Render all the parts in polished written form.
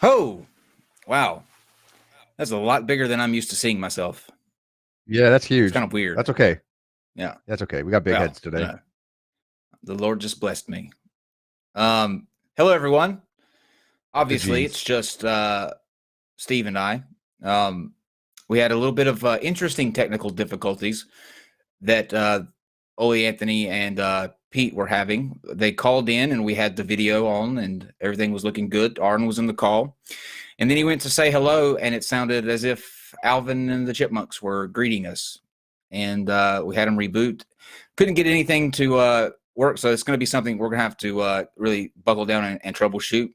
Oh, wow. That's a lot bigger than I'm used to seeing myself. Yeah, that's It's kind huge. of weird. That's okay. Yeah. That's okay. We got big Well, heads today. the Lord just blessed me. Um, Hello, everyone. With the Obviously, it's G's. just Steve and I. Um, we had a little bit of interesting technical difficulties that Ole Anthony and Pete were having. They called in and we had the video on and everything was looking good. Aron was in the call. And then he went to say hello, and it sounded as if Alvin and the Chipmunks were greeting us. And we had him reboot. Couldn't get anything to work, so it's going to be something we're going to have to really buckle down and troubleshoot.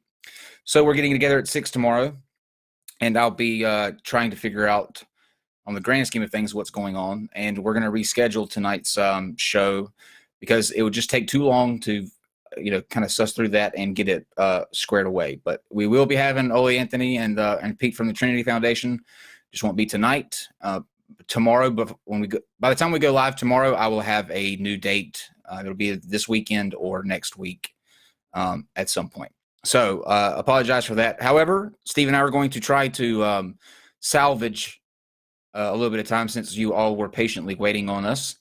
So we're getting together at 6 tomorrow, and I'll be trying to figure out, on the grand scheme of things, what's going on. And we're going to reschedule tonight's show because it would just take too long to kind of suss through that and get it squared away. But we will be having Ole Anthony and Pete from the Trinity Foundation. Just won't be tonight. Tomorrow, but by the time we go live tomorrow, I will have a new date. It'll be this weekend or next week at some point. So apologize for that. However, Steve and I are going to try to salvage a little bit of time since you all were patiently waiting on us.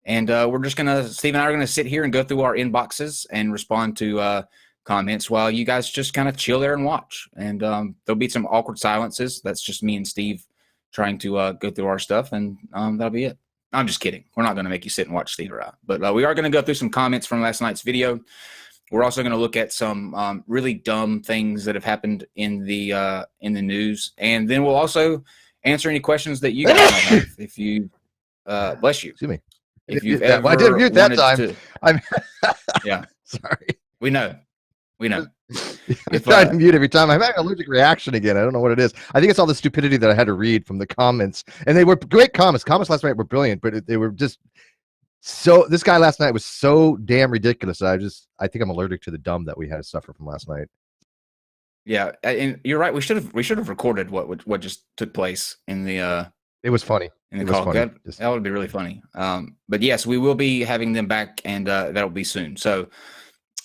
And Steve and I are going to sit here and go through our inboxes and respond to comments while you guys just kind of chill there and watch. And there'll be some awkward silences. That's just me and Steve trying to go through our stuff, and that'll be it. I'm just kidding. We're not going to make you sit and watch Steve or I. But we are going to go through some comments from last night's video. We're also going to look at some really dumb things that have happened in the news. And then we'll also answer any questions that you guys might have. If you, bless you. Excuse me. If you've Well, I didn't ever mute that wanted time. to, I'm yeah, sorry. we know. I'm If trying to mute every time. I'm having an allergic reaction again. I don't know what it is. I think it's all the stupidity that I had to read from the comments. And they were great comments. Comments last night were brilliant, but they were just so. This guy last night was so damn ridiculous. I think I'm allergic to the dumb that we had to suffer from last night. Yeah, and you're right. We should have recorded what just took place in the. It was funny. In the it was call. funny. That would be really funny. But yes, we will be having them back, and that'll be soon. So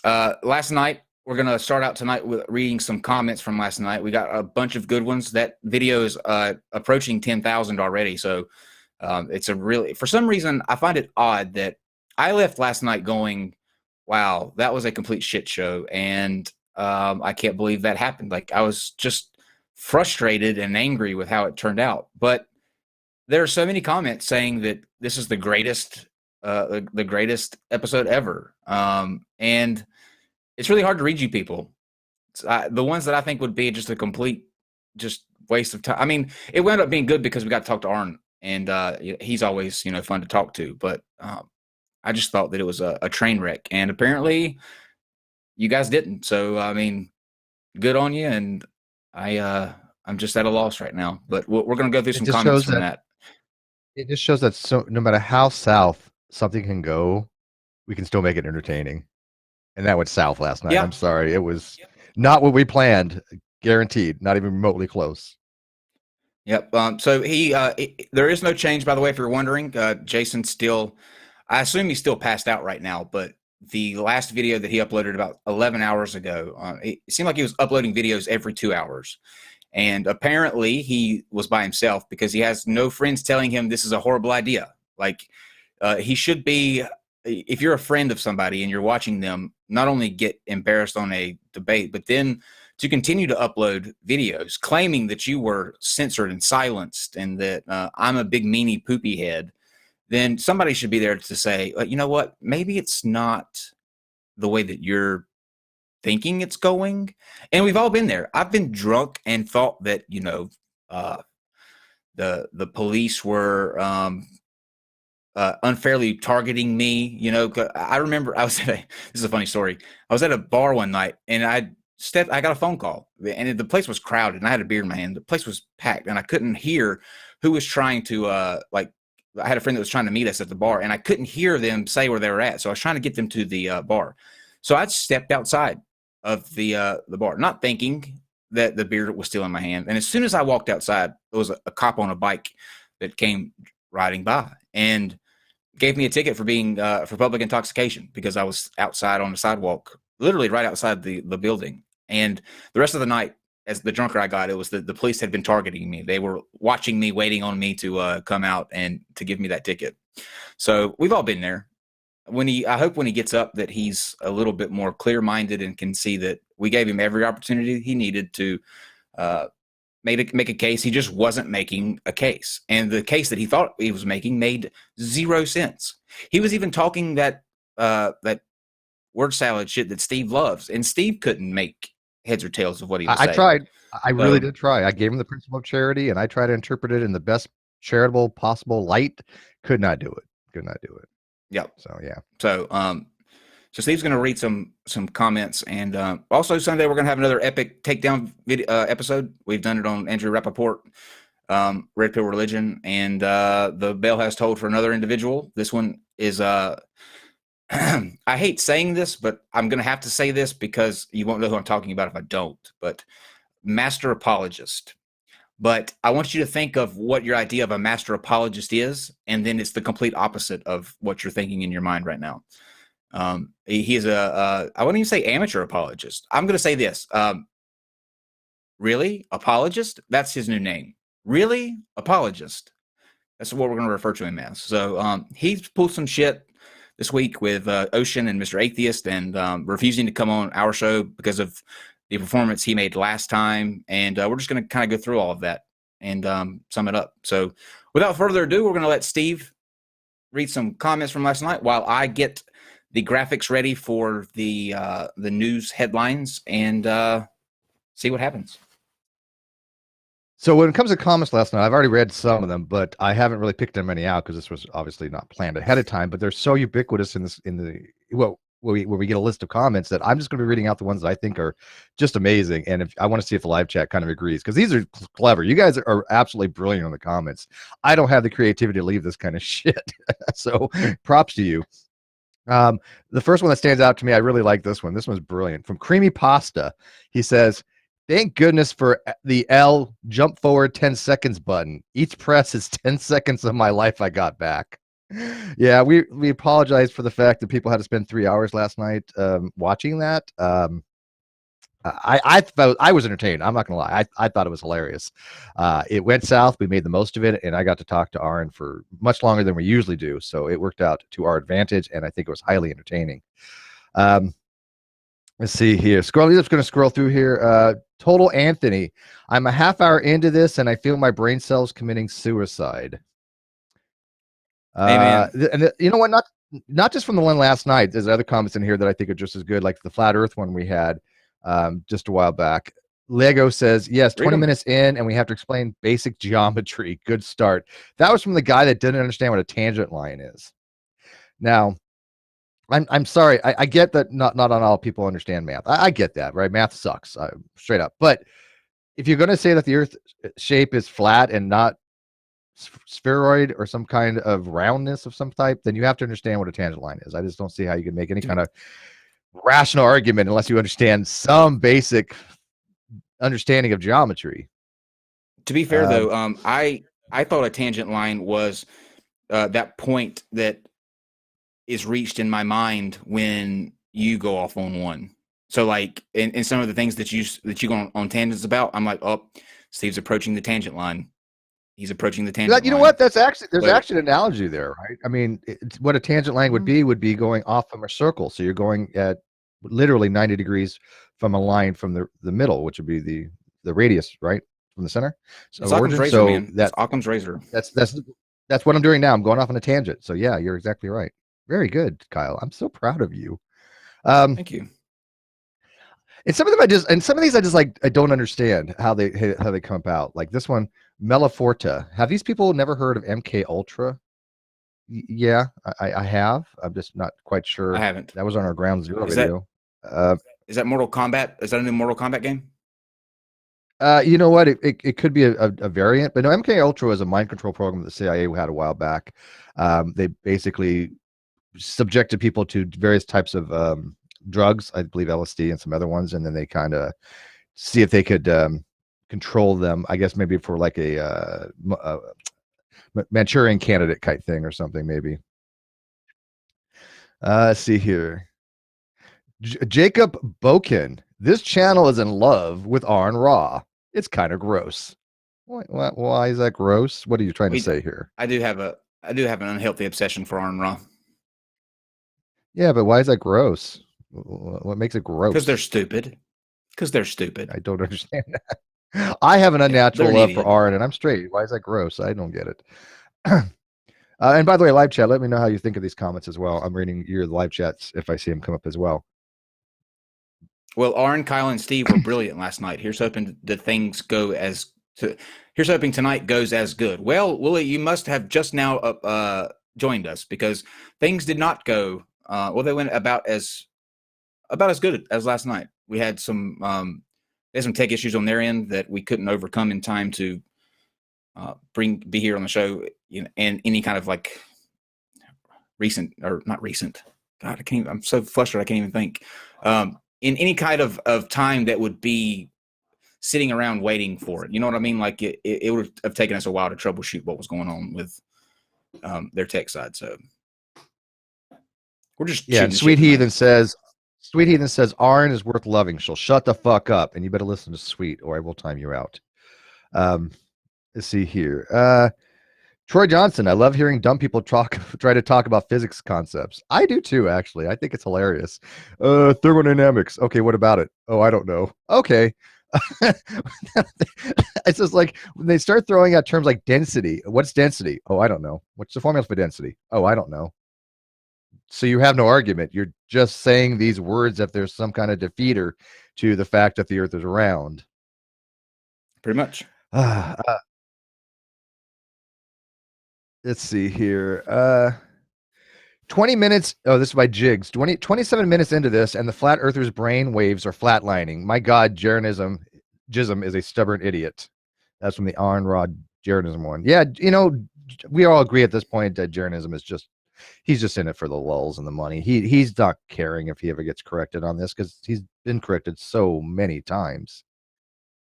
last night, we're going to start out tonight with reading some comments from last night. We got a bunch of good ones. That video is approaching 10,000 already. So it's a really, for some reason, I find it odd that I left last night going, wow, that was a complete shit show. And I can't believe that happened. Like, I was just frustrated and angry with how it turned out. But there are so many comments saying that this is the greatest episode ever. And it's really hard to read you people. The ones that I think would be just a complete just waste of time. I mean, it wound up being good because we got to talk to Aron, and he's always fun to talk to. But I just thought that it was a train wreck, and apparently you guys didn't. So I mean, good on you. And I'm just at a loss right now. But we're going to go through some comments from that. It just shows that so no matter how south something can go, we can still make it entertaining. And that went south last night. Yeah. I'm sorry. It was not what we planned. Guaranteed. Not even remotely close. Yep. So there is no change, by the way, if you're wondering. Jason's still, I assume he's still passed out right now, but the last video that he uploaded about 11 hours ago, it seemed like he was uploading videos every 2 hours. And apparently he was by himself because he has no friends telling him this is a horrible idea. Like, he should be, if you're a friend of somebody and you're watching them, not only get embarrassed on a debate, but then to continue to upload videos claiming that you were censored and silenced and that I'm a big meanie poopy head, then somebody should be there to say, you know what, maybe it's not the way that you're thinking it's going. And we've all been there. I've been drunk and thought that the police were unfairly targeting me. I remember this is a funny story. I was at a bar one night and I got a phone call, and the place was crowded and I had a beer in my hand. The place was packed and I couldn't hear who was trying to I had a friend that was trying to meet us at the bar and I couldn't hear them say where they were at. So I was trying to get them to the bar. So I stepped outside of the bar, not thinking that the beer was still in my hand. And as soon as I walked outside, there was a cop on a bike that came riding by and gave me a ticket for being for public intoxication because I was outside on the sidewalk, literally right outside the building. And the rest of the night, as the drunker I got, it was the police had been targeting me. They were watching me, waiting on me to come out and to give me that ticket. So we've all been there. I hope when he gets up that he's a little bit more clear-minded and can see that we gave him every opportunity he needed to make a case. He just wasn't making a case, and the case that he thought he was making made 0 sense. He was even talking that word salad shit that Steve loves, and Steve couldn't make heads or tails of what he was saying. I tried. I really did try. I gave him the principle of charity, and I tried to interpret it in the best charitable possible light. Could not do it. Yeah. So yeah. So Steve's going to read some comments, and also Sunday we're going to have another epic takedown video episode. We've done it on Andrew Rappaport, Red Pill Religion, and the bell has tolled for another individual. This one is I hate saying this, but I'm going to have to say this because you won't know who I'm talking about if I don't. But master apologist. But I want you to think of what your idea of a master apologist is, and then it's the complete opposite of what you're thinking in your mind right now. He is I wouldn't even say amateur apologist. I'm going to say this. Really? Apologist? That's his new name. Really? Apologist. That's what we're going to refer to him as. So he's pulled some shit this week with Ocean and Mr. Atheist, and refusing to come on our show because of the performance he made last time. And we're just going to kind of go through all of that and sum it up. So without further ado, we're going to let Steve read some comments from last night while I get the graphics ready for the news headlines and see what happens. So when it comes to comments last night, I've already read some of them, but I haven't really picked them any out because this was obviously not planned ahead of time. But they're so ubiquitous where we get a list of comments that I'm just going to be reading out the ones that I think are just amazing. And if I want to see if the live chat kind of agrees, because these are clever. You guys are absolutely brilliant on the comments. I don't have the creativity to leave this kind of shit. So props to you. The first one that stands out to me, I really like this one. This one's brilliant. From Creamy Pasta, he says, "Thank goodness for the L jump forward 10 seconds button. Each press is 10 seconds of my life I got back." Yeah, we apologize for the fact that people had to spend 3 hours last night watching that. I thought I was entertained. I'm not gonna lie. I thought it was hilarious. It went south. We made the most of it, and I got to talk to Aron for much longer than we usually do. So it worked out to our advantage, and I think it was highly entertaining. Let's see here. I'm just going to scroll through here. Total Anthony. I'm a half hour into this, and I feel my brain cells committing suicide. Amen. You know what? Not just from the one last night. There's other comments in here that I think are just as good, like the flat Earth one we had just a while back. Lego says, yes, 20 minutes in, and we have to explain basic geometry. Good start. That was from the guy that didn't understand what a tangent line is. Now, I'm sorry. I get that not on all people understand math. I get that, right? Math sucks, straight up. But if you're going to say that the Earth shape is flat and not spheroid or some kind of roundness of some type, then you have to understand what a tangent line is. I just don't see how you can make any kind of rational argument unless you understand some basic understanding of geometry. To be fair, though, I thought a tangent line was that point that is reached in my mind when you go off on one. So like in some of the things that you go on tangents about, I'm like, oh, Steve's approaching the tangent line. He's approaching the tangent line. You know what? There's actually an analogy there, right? I mean, what a tangent line would be going off from a circle. So you're going at literally 90 degrees from a line from the middle, which would be the radius, right? From the center. So it's Occam's razor, man. That's Occam's razor. That's what I'm doing now. I'm going off on a tangent. So yeah, you're exactly right. Very good, Kyle. I'm so proud of you. Thank you. And some of these I don't understand how they come about. Like this one, Melaforta. Have these people never heard of MK Ultra? Yeah, I have. I'm just not quite sure. I haven't. That was on our Ground Zero video. Is that Mortal Kombat? Is that a new Mortal Kombat game? You know what? It could be a variant, but no. MK Ultra is a mind control program that the CIA had a while back. They basically subjected people to various types of drugs, I believe LSD and some other ones, and then they kind of see if they could control them, I guess maybe for like a Manchurian candidate type thing or something, maybe. Let's see here. Jacob Boken. This channel is in love with Aron Ra. It's kind of gross. Why is that gross? What are you trying to say here? I do have an unhealthy obsession for Aron Ra. Yeah, but why is that gross? What makes it gross? Because they're stupid. I don't understand that. I have an unnatural love for Aron, and I'm straight. Why is that gross? I don't get it. And by the way, live chat, let me know how you think of these comments as well. I'm reading your live chats if I see them come up as well. Well, Aron, Kyle, and Steve were brilliant last night. Here's hoping that things go here's hoping tonight goes as good. Well, Willie, you must have just now joined us because things did not go. They went about as good as last night. We had some tech issues on their end that we couldn't overcome in time to be here on the show, and any kind of like recent or not recent. God, I'm so flustered I can't even think. In any kind of time that would be sitting around waiting for it. You know what I mean? Like it would have taken us a while to troubleshoot what was going on with their tech side. So we're just Sweet Heathen says Aron is worth loving. She'll shut the fuck up, and you better listen to Sweet, or I will time you out. Let's see here. Troy Johnson, I love hearing dumb people try to talk about physics concepts. I do too, actually. I think it's hilarious. Thermodynamics. Okay, what about it? Oh, I don't know. Okay. It's just like when they start throwing out terms like density. What's density? Oh, I don't know. What's the formula for density? Oh, I don't know. So you have no argument. You're just saying these words if there's some kind of defeater to the fact that the Earth is round. Pretty much. Let's see here. 20 minutes. Oh, this is by Jigs. 27 minutes into this, and the flat earther's brain waves are flatlining. My God, Jism is a stubborn idiot. That's from the Aron Ra Jeranism one. Yeah, we all agree at this point that Jeranism is he's just in it for the lulls and the money. He's not caring if he ever gets corrected on this because he's been corrected so many times.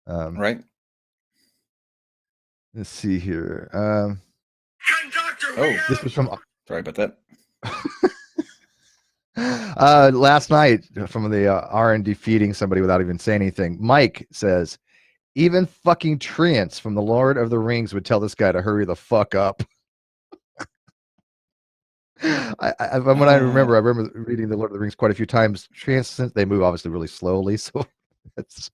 Right. Let's see here. This was from. Sorry about that. Last night from the Aron defeating somebody without even saying anything. Mike says, even fucking treants from the Lord of the Rings would tell this guy to hurry the fuck up. I remember reading the Lord of the Rings quite a few times. Treants, they move obviously really slowly, so it's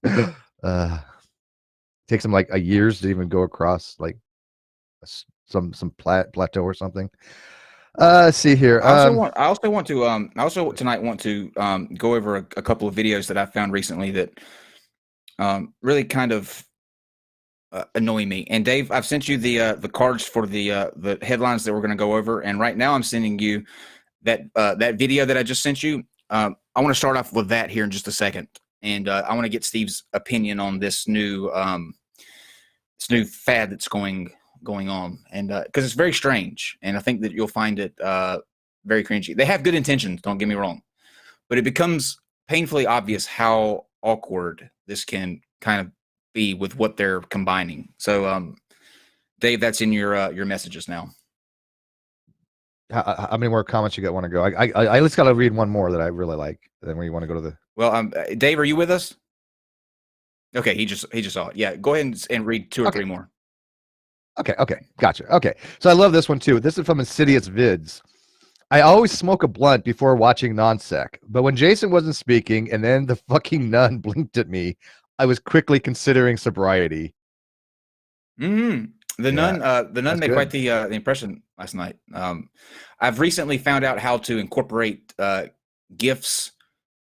takes them like a years to even go across like some plateau or something. Let's see here. I also want to tonight want to go over a couple of videos that I found recently that really kind of annoy me. And Dave, I've sent you the cards for the headlines that we're going to go over. And right now I'm sending you that video that I just sent you. I want to start off with that here in just a second. And I want to get Steve's opinion on this new fad that's going on, and because it's very strange, and I think that you'll find it very cringy. They have good intentions, don't get me wrong, but it becomes painfully obvious how awkward this can kind of be with what they're combining. So, Dave, that's in your messages now. How many more comments you want to go? I just got to read one more that I really like. Then where you want to go to the? Well, Dave, are you with us? Okay, he just saw it. Yeah, go ahead and read two or three more. Okay, gotcha. Okay, so I love this one too. This is from Insidious Vids. I always smoke a blunt before watching NonSec, but when Jason wasn't speaking and then the fucking nun blinked at me, I was quickly considering sobriety. The nun made quite the impression last night. I've recently found out how to incorporate GIFs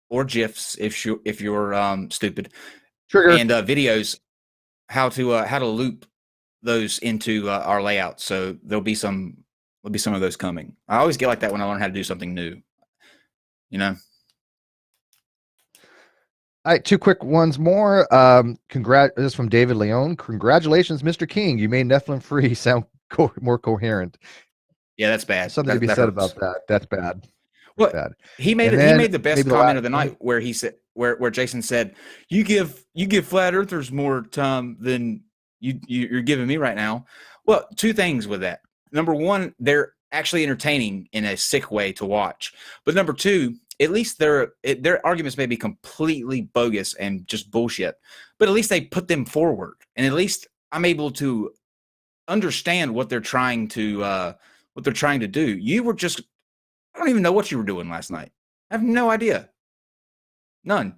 or GIFs if you're stupid, Trigger. And videos, how to loop those into our layout. So there'll be some of those coming. I always get like that when I learn how to do something new. All right, two quick ones more. This is from David Leone. Congratulations, Mr. King. You made Nephilim Free sound more coherent. Yeah, that's bad. Something to be said about that. That's bad. Well, bad. He made the best comment of the night where he said, where Jason said, "You give flat earthers more time than you're giving me right now." Well, two things with that. Number one, they're actually entertaining in a sick way to watch. But number two, at least their arguments may be completely bogus and just bullshit, but at least they put them forward, and at least I'm able to understand what they're trying to do. You were just, I don't even know what you were doing last night. I have no idea. None.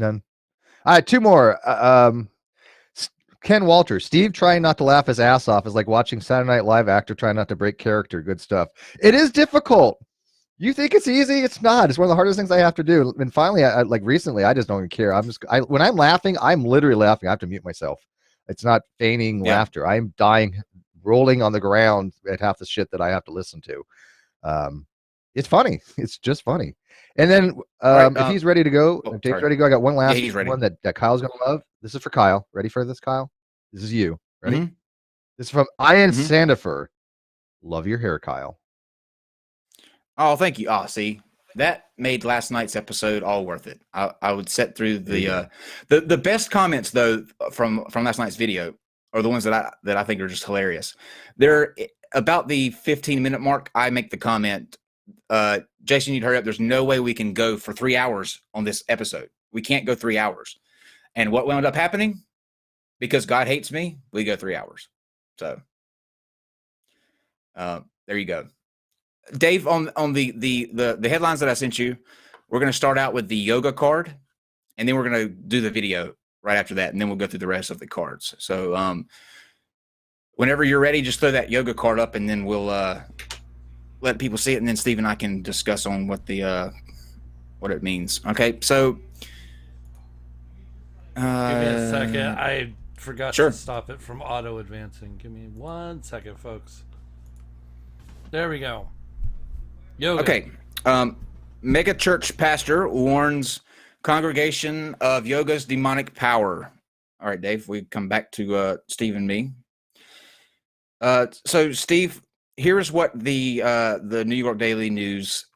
All right, two more. Ken Walter, Steve trying not to laugh his ass off is like watching Saturday Night Live actor trying not to break character. Good stuff. It is difficult. You think it's easy? It's not. It's one of the hardest things I have to do. And finally, like recently, I just don't even care. When I'm laughing, I'm literally laughing. I have to mute myself. It's not feigning laughter. I'm dying, rolling on the ground at half the shit that I have to listen to. It's funny. It's just funny. And then if he's ready to go, if Dave's ready to go, I got one last one that Kyle's going to love. This is for Kyle. Ready for this, Kyle? This is you. Ready? Mm-hmm. This is from Ian Sandifer. Love your hair, Kyle. Oh, thank you. Oh, see, that made last night's episode all worth it. I would set through the best comments though from last night's video are the ones that I think are just hilarious. They're about the 15-minute mark. I make the comment, Jason, you'd hurry up. There's no way we can go for 3 hours on this episode. We can't go 3 hours. And what wound up happening? Because God hates me, we go 3 hours. So there you go. Dave, on the headlines that I sent you, we're going to start out with the yoga card, and then we're going to do the video right after that, and then we'll go through the rest of the cards. So whenever you're ready, just throw that yoga card up, and then we'll let people see it, and then Steve and I can discuss on what it means. Okay, so give me a second. I forgot to stop it from auto advancing. Give me 1 second, folks. There we go. Yoga. Okay. Mega church pastor warns congregation of yoga's demonic power. All right, Dave, we come back to Steve and me. So, Steve, here is what the New York Daily News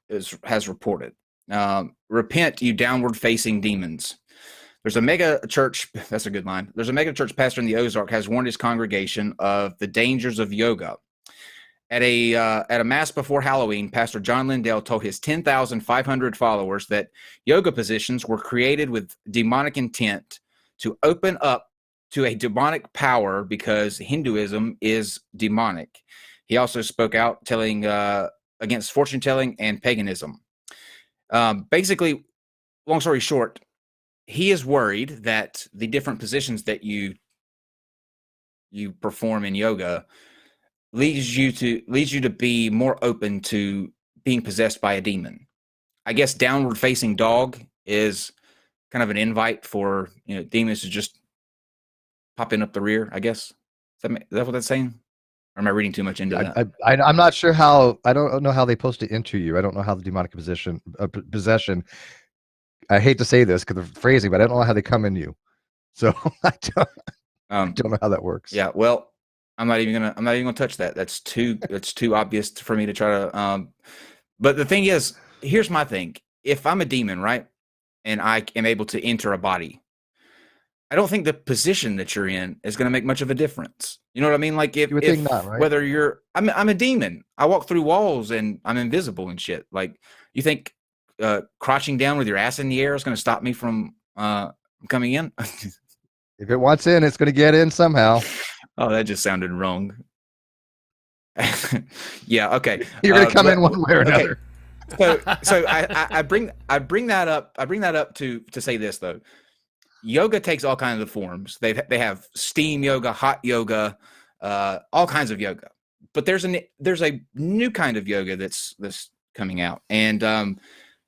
has reported. Repent, you downward-facing demons. There's a mega church. That's a good line. There's a mega church pastor in the Ozark has warned his congregation of the dangers of yoga. At a mass before Halloween, Pastor John Lindell told his 10,500 followers that yoga positions were created with demonic intent to open up to a demonic power because Hinduism is demonic. He also spoke out telling against fortune telling and paganism. Basically, long story short, he is worried that the different positions that you perform in yoga leads you to be more open to being possessed by a demon. I guess downward facing dog is kind of an invite for demons to just pop in up the rear, I guess. Is that what that's saying? Or am I reading too much into that? I'm not sure how. I don't know how they're supposed to enter you. I don't know how the demonic possession. I hate to say this because of the phrasing, but I don't know how they come in you. So I don't know how that works. Yeah, well, I'm not even gonna touch that. That's too obvious for me to try to. But the thing is, here's my thing: if I'm a demon, right, and I am able to enter a body, I don't think the position that you're in is going to make much of a difference. You know what I mean? Like if not, right? Whether I'm a demon, I walk through walls and I'm invisible and shit. Like you think crouching down with your ass in the air is going to stop me from coming in? If it wants in, it's going to get in somehow. Oh, that just sounded wrong. Yeah. Okay. You're going to come in one way or another. So I bring that up to say this though. Yoga takes all kinds of forms. They have steam yoga, hot yoga, all kinds of yoga. But there's a new kind of yoga that's coming out, and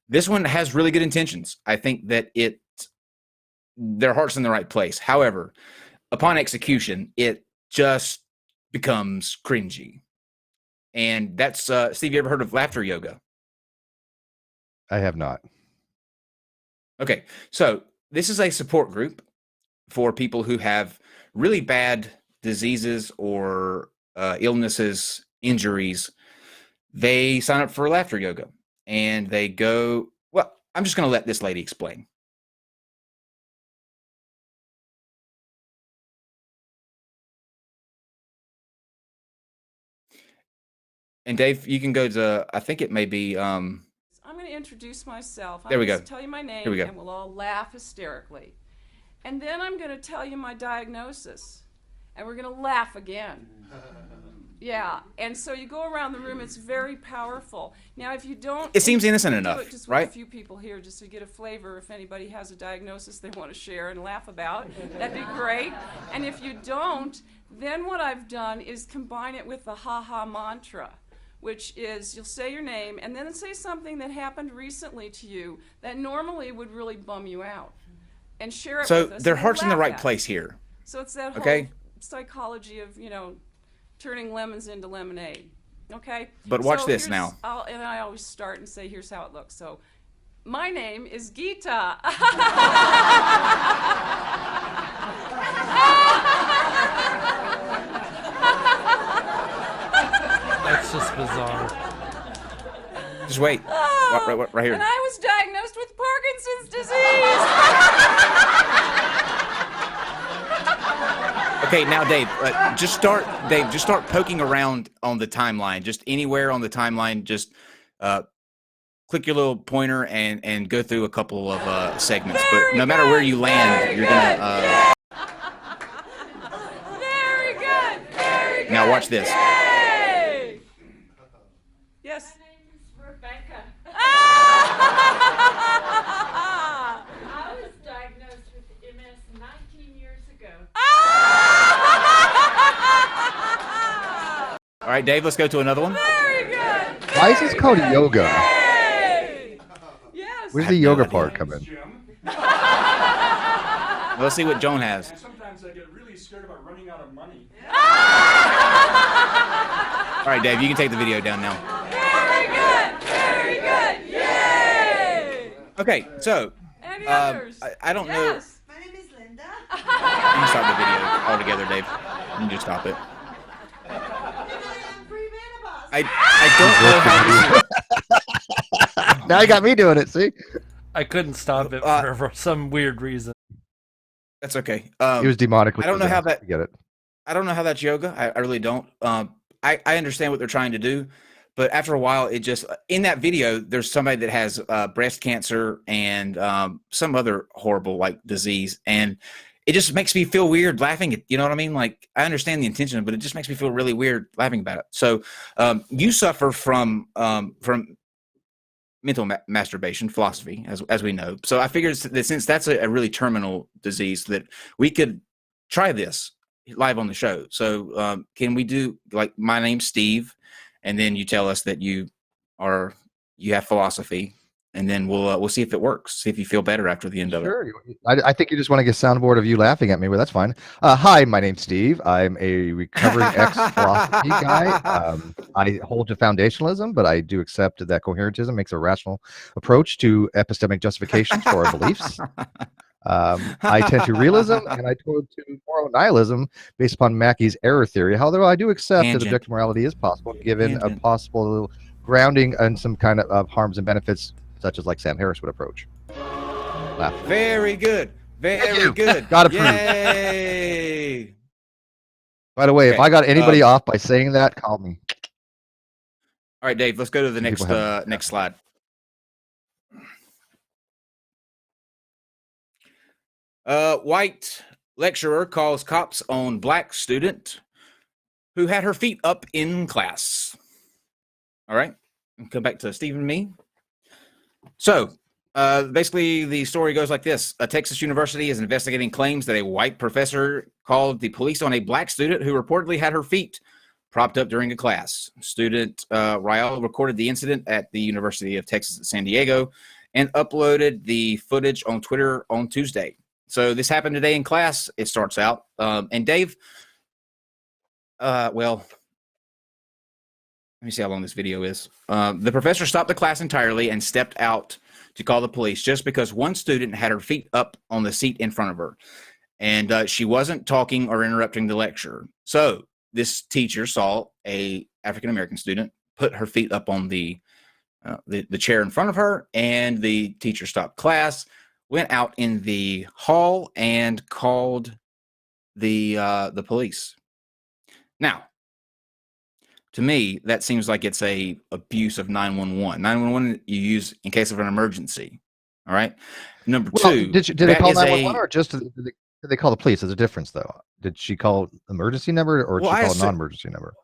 this one has really good intentions. I think that their heart's in the right place. However, upon execution, it just becomes cringy. And that's Steve. You ever heard of laughter yoga? I have not. Okay, so this is a support group for people who have really bad diseases or illnesses, injuries. They sign up for laughter yoga and they go, well, I'm just going to let this lady explain. And Dave, you can go to, I think it may be. I'm going to to introduce myself. There we go. I'm going to tell you my name, Here we go. and we'll all laugh hysterically. And then I'm going to tell you my diagnosis, and we're going to laugh again. Yeah, and so you go around the room. It's very powerful. Now, if you don't... It seems innocent do enough, it just right? with a few people here, just to get a flavor. If anybody has a diagnosis they want to share and laugh about, that'd be great. And if you don't, then what I've done is combine it with the ha-ha mantra, which is you'll say your name and then say something that happened recently to you that normally would really bum you out, and share it with us. So their and heart's in the laugh right at it. place here. So it's that Okay. whole psychology of, turning lemons into lemonade. Okay? But watch So this here's- now. And I always start and say, here's how it looks. So, my name is Gita. That's just bizarre. Just wait. Right here. And I was diagnosed with Parkinson's disease. Okay, now Dave, just start poking around on the timeline. Just anywhere on the timeline, just click your little pointer and go through a couple of segments. But no matter where you land, you're gonna. Very good. Very good. Now watch this. Yay! Yes. My name is Rebecca. I was diagnosed with MS 19 years ago. All right, Dave, let's go to another one. Very good. Why is this called yoga? Yay! Yes. Where's the yoga part come in? Let's see what Joan has. And sometimes I get really scared about running out of money. All right, Dave, you can take the video down now. Very good. Very good. Yay! Okay, so Any others? I don't know. Yes. My name is Linda. You can stop the video altogether, Dave. You can just stop it. And I am pre-menopause. I don't know how to. Now you got me doing it. See, I couldn't stop it for some weird reason. That's okay. he was demonically. I don't know how possessed. that- I get it. I don't know how that's yoga. I really don't. I understand what they're trying to do, but after a while, it just in that video, there's somebody that has breast cancer and some other horrible like disease, and it just makes me feel weird laughing at. You know what I mean? Like I understand the intention, but it just makes me feel really weird laughing about it. So you suffer from mental masturbation philosophy, as we know. So I figured that since that's a really terminal disease, that we could try this live on the show. So can we do like my name's Steve, and then you tell us that you have philosophy, and then we'll see if it works. See if you feel better after the end of it. Sure. I think you just want to get a soundboard of you laughing at me, but that's fine. Hi, my name's Steve. I'm a recovering ex-philosophy guy. I hold to foundationalism, but I do accept that coherentism makes a rational approach to epistemic justifications for our beliefs. I tend to realism, and I tend to moral nihilism based upon Mackey's error theory. However, I do accept that objective morality is possible, given a possible grounding and some kind of harms and benefits, such as like Sam Harris would approach. Laugh. Very good. Very good. Got approved. Yay! By the way, if Okay, I got anybody off by saying that, call me. All right, Dave. Let's go to the next next slide. White lecturer calls cops on black student who had her feet up in class. All right, come back to Steve and me. So basically the story goes like this. A Texas university is investigating claims that a white professor called the police on a black student who reportedly had her feet propped up during a class. Student Rael recorded the incident at the University of Texas at San Diego and uploaded the footage on Twitter on Tuesday. So this happened today in class, it starts out. And Dave, well, let me see how long this video is. The professor stopped the class entirely and stepped out to call the police just because one student had her feet up on the seat in front of her. And she wasn't talking or interrupting the lecture. So this teacher saw a African-American student put her feet up on the chair in front of her, and the teacher stopped class, went out in the hall, and called the police. Now, to me, that seems like it's a abuse of 911. 911 you use in case of an emergency. All right. Number two, did they call 911 or just did they call the police? There's a difference, though. Did she call emergency number or did she call a non-emergency number?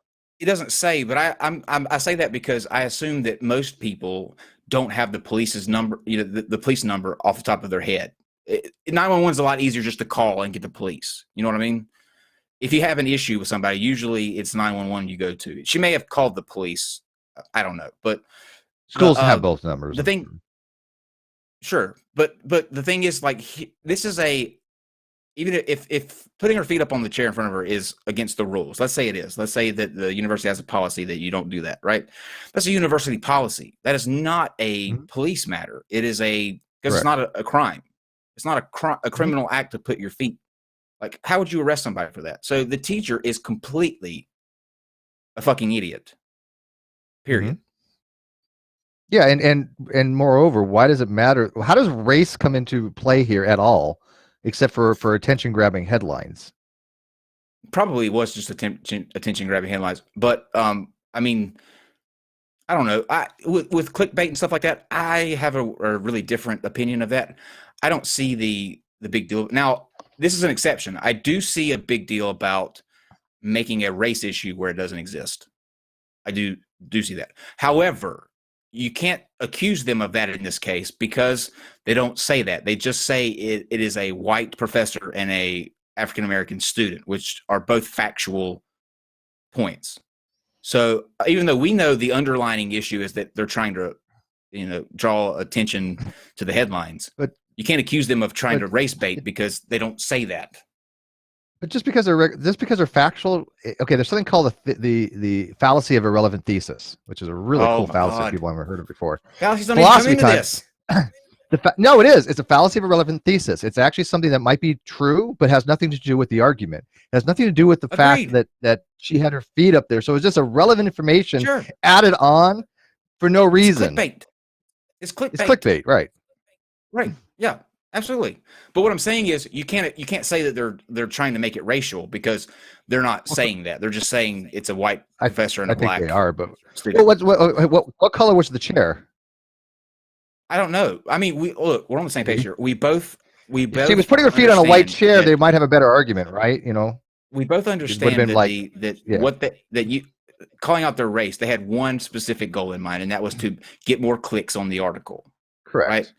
It doesn't say, but I say that because I assume that most people don't have the police's number, the police number off the top of their head. 911 is a lot easier just to call and get the police. You know what I mean? If you have an issue with somebody, usually it's 911 you go to. She may have called the police. I don't know, but schools have both numbers. The thing, sure, but the thing is, like, this is even if putting her feet up on the chair in front of her is against the rules. Let's say it is. Let's say that the university has a policy that you don't do that, right? That's a university policy. That is not a police matter. It is because it's not a crime. It's not a criminal act to put your feet. Like, how would you arrest somebody for that? So the teacher is completely a fucking idiot. Period. Yeah, and moreover, why does it matter? How does race come into play here at all, except for attention grabbing headlines? Probably was just attention grabbing headlines, but I mean, I don't know. With clickbait and stuff like that, I have a really different opinion of that. I don't see the big deal. Now, this is an exception. I do see a big deal about making a race issue where it doesn't exist. I do see that. However, you can't accuse them of that in this case because they don't say that. They just say it is a white professor and a African-American student, which are both factual points. So even though we know the underlying issue is that they're trying to, draw attention to the headlines, but you can't accuse them of trying to race bait because they don't say that. But just because they're factual, okay. There's something called the fallacy of irrelevant thesis, which is a really cool fallacy people haven't heard of before. Fallacies don't even come into this. No, it is. It's a fallacy of irrelevant thesis. It's actually something that might be true, but has nothing to do with the argument. It has nothing to do with the fact that she had her feet up there. So it's just irrelevant information added on for no reason. It's clickbait. It's clickbait, right? Right. Yeah, absolutely. But what I'm saying is you can't say that they're trying to make it racial because they're not saying that. They're just saying it's a white professor and a black. I think they are, but what color was the chair? I don't know. I mean, we're on the same page here. We both. If she was putting her feet on a white chair, they might have a better argument, right? We both understand that you calling out their race. They had one specific goal in mind, and that was to get more clicks on the article. Correct. Right.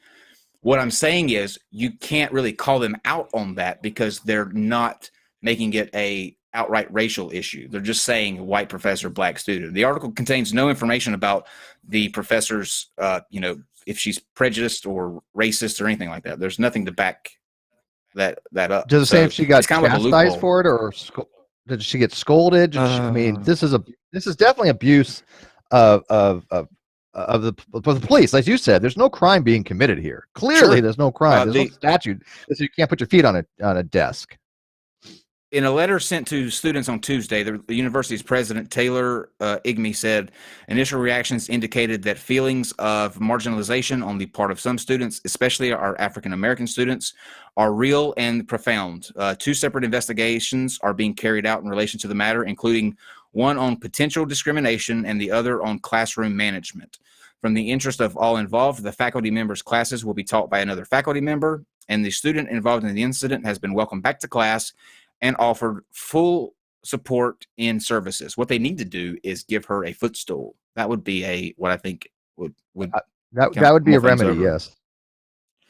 What I'm saying is you can't really call them out on that because they're not making it a outright racial issue. They're just saying white professor, black student. The article contains no information about the professor's, if she's prejudiced or racist or anything like that. There's nothing to back that up. Does it say if she got chastised for it or did she get scolded? I mean, this is definitely abuse of the police. As you said, there's no crime being committed here. Clearly, there's no crime. There's no statute that you can't put your feet on a desk. In a letter sent to students on Tuesday, the university's president, Taylor Igme, said initial reactions indicated that feelings of marginalization on the part of some students, especially our African-American students, are real and profound. 2 separate investigations are being carried out in relation to the matter, including one on potential discrimination and the other on classroom management. From the interest of all involved, the faculty members' classes will be taught by another faculty member, and the student involved in the incident has been welcomed back to class and offered full support in services. What they need to do is give her a footstool. That would be what I think would that would be a remedy.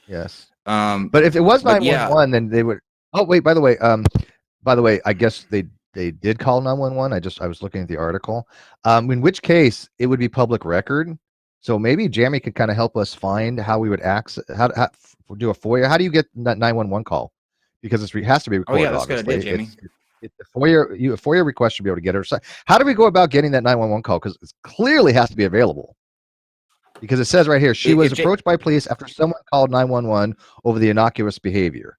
Yes. But if it was 911, then they would. Oh wait, by the way, I guess they did call 911. I was looking at the article. In which case it would be public record. So maybe Jamie could kind of help us find how we would access how do a FOIA. How do you get that 911 call? Because it has to be recorded. Oh yeah, that's a good idea, Jamie. A FOIA request should be able to get her. So how do we go about getting that 911 call? Because it clearly has to be available. Because it says right here, she was approached by police after someone called 911 over the innocuous behavior.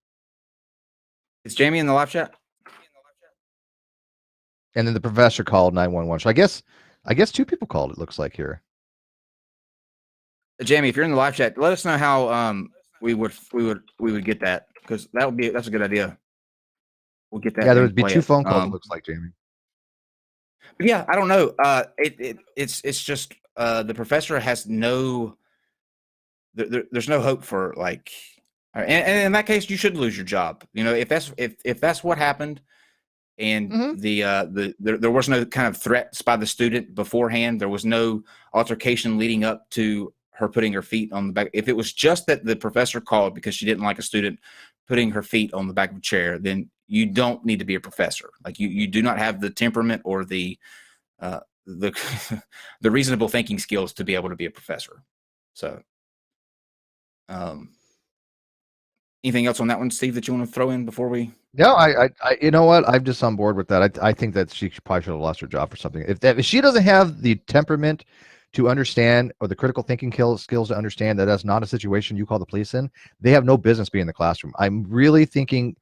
Is Jamie in the live chat? And then the professor called 911. So I guess 2 people called. It looks like here. Jamie, if you're in the live chat, let us know how we would get that, because that's a good idea. We'll get that. Yeah, there would be 2 phone calls. It looks like, Jamie. Yeah, I don't know. It's just the professor has no. There's no hope for like, and in that case, you should lose your job. You know, if that's what happened, and there was no kind of threats by the student beforehand. There was no altercation leading up to her putting her feet on the back. If it was just that the professor called because she didn't like a student putting her feet on the back of a chair, then you don't need to be a professor. Like you do not have the temperament or the the the reasonable thinking skills to be able to be a professor. So, anything else on that one, Steve, that you want to throw in before we? No, I, you know what? I'm just on board with that. I think that she probably should have lost her job for something. If she doesn't have the temperament to understand or the critical thinking skills to understand that that's not a situation you call the police in, they have no business being in the classroom. I'm really thinking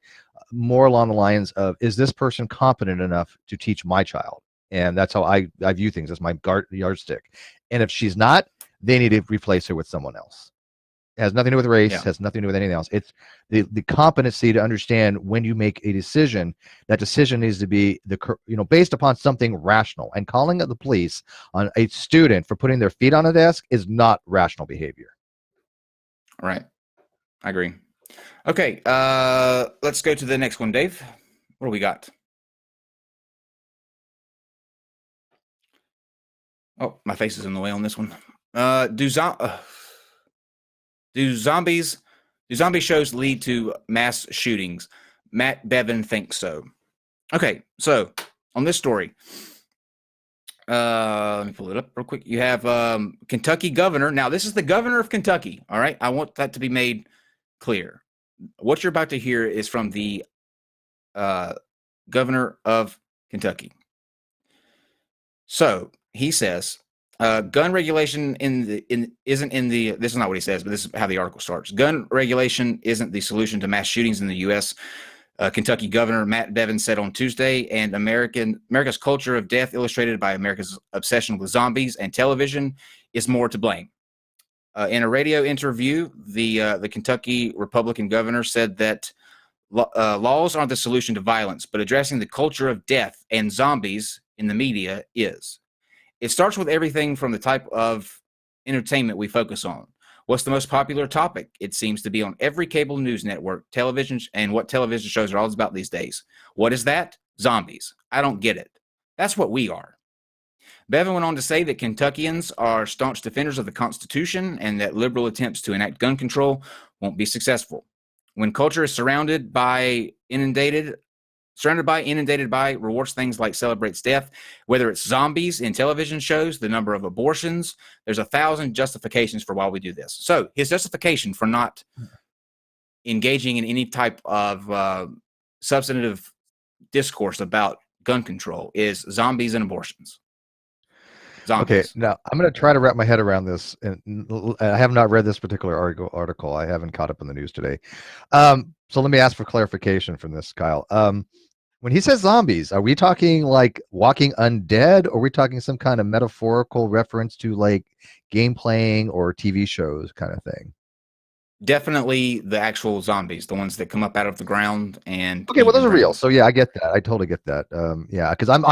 more along the lines of, is this person competent enough to teach my child? And that's how I view things, as my yardstick. And if she's not, they need to replace her with someone else. It has nothing to do with race, has nothing to do with anything else. It's the competency to understand when you make a decision, that decision needs to be based upon something rational. And calling the police on a student for putting their feet on a desk is not rational behavior. Right. I agree. Okay, let's go to the next one, Dave. What do we got? Oh, my face is in the way on this one. Do zombie shows lead to mass shootings? Matt Bevin thinks so. Okay, so on this story, let me pull it up real quick. You have Kentucky governor. Now, this is the governor of Kentucky. All right, I want that to be made clear. What you're about to hear is from the governor of Kentucky. So he says, gun regulation isn't in the. This is not what he says, but this is how the article starts. Gun regulation isn't the solution to mass shootings in the U.S. Kentucky Governor Matt Bevin said on Tuesday, and America's culture of death, illustrated by America's obsession with zombies and television, is more to blame. In a radio interview, the Kentucky Republican governor said that laws aren't the solution to violence, but addressing the culture of death and zombies in the media is. It starts with everything from the type of entertainment we focus on. What's the most popular topic? It seems to be on every cable news network, television, and what television shows are all about these days. What is that? Zombies. I don't get it. That's what we are. Bevin went on to say that Kentuckians are staunch defenders of the Constitution and that liberal attempts to enact gun control won't be successful. When culture is surrounded by inundated by rewards things like celebrates death, whether it's zombies in television shows, the number of abortions, there's 1,000 justifications for why we do this. So his justification for not engaging in any type of substantive discourse about gun control is zombies and abortions. Zombies. Okay, now I'm going to try to wrap my head around this, and I have not read this particular article. I haven't caught up in the news today. So let me ask for clarification from this, Kyle. When he says zombies, are we talking like walking undead, or are we talking some kind of metaphorical reference to like game playing or TV shows kind of thing? Definitely the actual zombies, the ones that come up out of the ground and. Okay, well, those are real. So yeah, I get that. I totally get that. Yeah, because I'm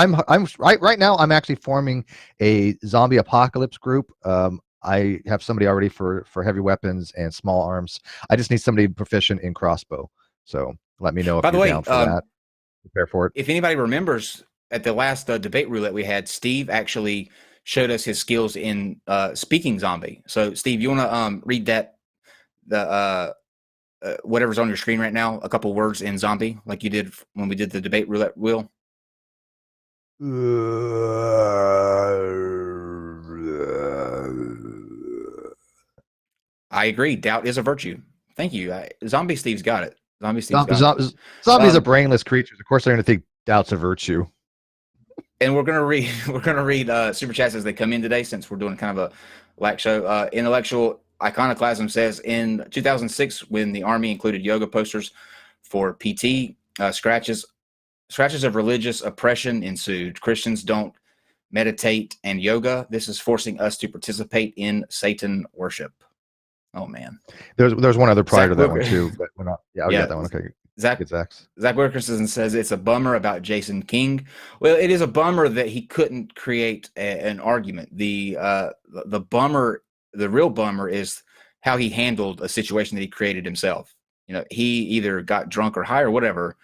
right now. I'm actually forming a zombie apocalypse group. I have somebody already for heavy weapons and small arms. I just need somebody proficient in crossbow. So let me know if you're down for that. Prepare for it. If anybody remembers, at the last debate roulette we had, Steve actually showed us his skills in speaking zombie. So Steve, you want to read that? Whatever's on your screen right now, a couple words in zombie, like you did when we did the debate roulette wheel. I agree. Doubt is a virtue. Thank you. Zombie Steve's got it. Zombies are brainless creatures. Of course, they're going to think doubt's a virtue. And we're gonna read super chats as they come in today, since we're doing kind of a lack show. Intellectual Iconoclasm says, in 2006, when the Army included yoga posters for PT, scratches of religious oppression ensued. Christians don't meditate and yoga. This is forcing us to participate in Satan worship. Oh man. There's one other prior Zach to that one Wilker- too, but we're not. Yeah, we got that one. Okay, Zach good, Zach's. Zach Wilkerson says it's a bummer about Jason King. Well, it is a bummer that he couldn't create an argument. The bummer, the real bummer, is how he handled a situation that he created himself. He either got drunk or high or whatever,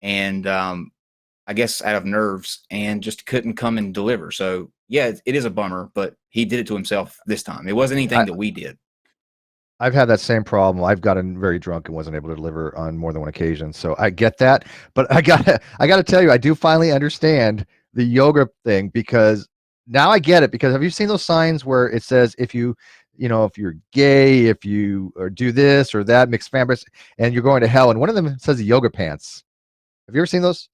and I guess out of nerves, and just couldn't come and deliver. So yeah, it is a bummer, but he did it to himself this time. It wasn't anything that we did. I've had that same problem. I've gotten very drunk and wasn't able to deliver on more than one occasion. So I get that, but I gotta tell you, I do finally understand the yoga thing, because now I get it. Because have you seen those signs where it says if you're gay, if you or do this or that, mixed families, and you're going to hell, and one of them says yoga pants. Have you ever seen those?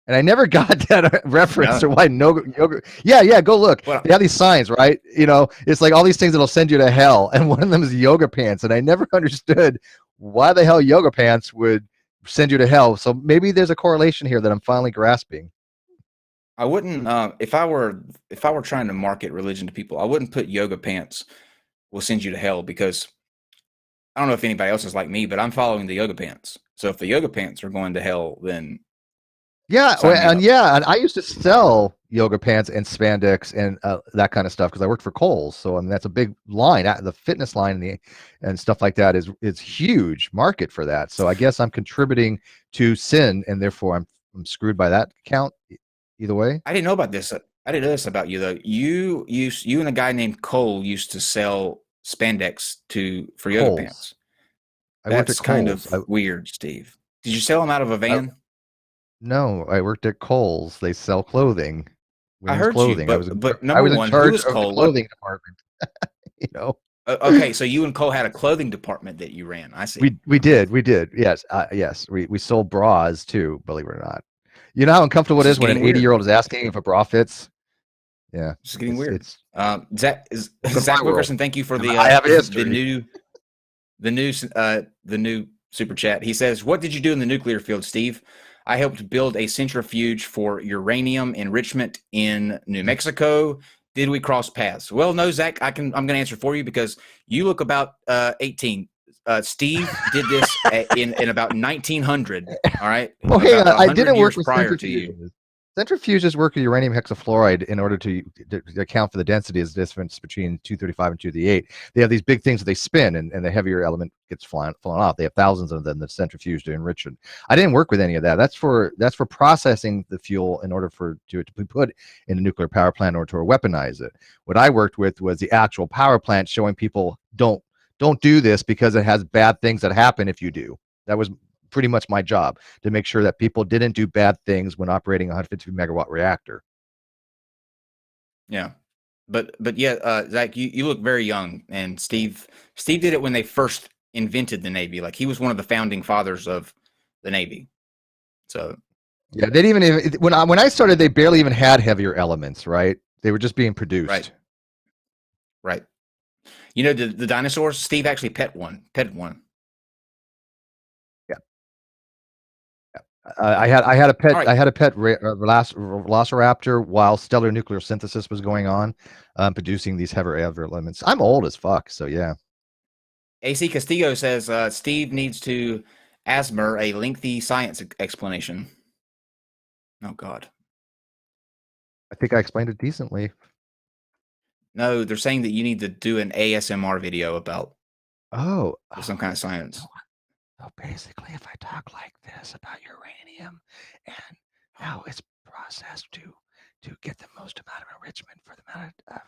And I never got that reference or why no yoga. Yeah, go look. Well, they have these signs, right? It's like all these things that'll send you to hell, and one of them is yoga pants. And I never understood why the hell yoga pants would send you to hell. So maybe there's a correlation here that I'm finally grasping. I wouldn't, if I were trying to market religion to people, I wouldn't put yoga pants will send you to hell, because I don't know if anybody else is like me, but I'm following the yoga pants. So if the yoga pants are going to hell, then yeah, and I used to sell yoga pants and spandex and that kind of stuff because I worked for Kohl's. So that's a big line. The fitness line and stuff like that is huge market for that. So I guess I'm contributing to sin, and therefore I'm screwed by that count. Either way, I didn't know about this. I didn't know this about you though. You and a guy named Cole used to sell spandex for yoga pants. That's kind of weird, Steve. Did you sell them out of a van? No, I worked at Kohl's. They sell clothing. I heard clothing. You, but number one, in charge who was of Cole? the clothing department. Okay, so you and Cole had a clothing department that you ran. I see. We did. Yes, yes. We sold bras too. Believe it or not. You know how uncomfortable it is when an 80-year-old is asking if a bra fits. Yeah, it's getting weird. Zach Wilkerson, thank you for the new super chat. He says, "What did you do in the nuclear field, Steve? I helped build a centrifuge for uranium enrichment in New Mexico. Did we cross paths?" Well, no, Zach. I'm going to answer for you because you look about 18. Steve did this in about 1900. All right. Well, hey, I didn't work with prior to you. Centrifuges work with uranium hexafluoride in order to account for the density as the difference between 235 and 238. They have these big things that they spin, and the heavier element gets flown off. They have thousands of them that centrifuge to enrich it. I didn't work with any of that. That's for processing the fuel in order to be put in a nuclear power plant or to weaponize it. What I worked with was the actual power plant, showing people don't do this because it has bad things that happen if you do. That was pretty much my job, to make sure that people didn't do bad things when operating a 150 megawatt reactor. Yeah, but yeah, Zach, you look very young, and Steve did it when they first invented the Navy. Like, he was one of the founding fathers of the Navy. So yeah, they didn't even when I started, they barely even had heavier elements. Right, they were just being produced. Right. You know the dinosaurs. Steve actually petted one. I had a pet. Right. I had a pet velociraptor while stellar nuclear synthesis was going on, producing these heavier elements. I'm old as fuck, so yeah. AC Castillo says Steve needs to ASMR a lengthy science explanation. Oh God. I think I explained it decently. No, they're saying that you need to do an ASMR video about some kind of science. So basically, if I talk like this about uranium and how it's processed to get the most amount of enrichment for the amount of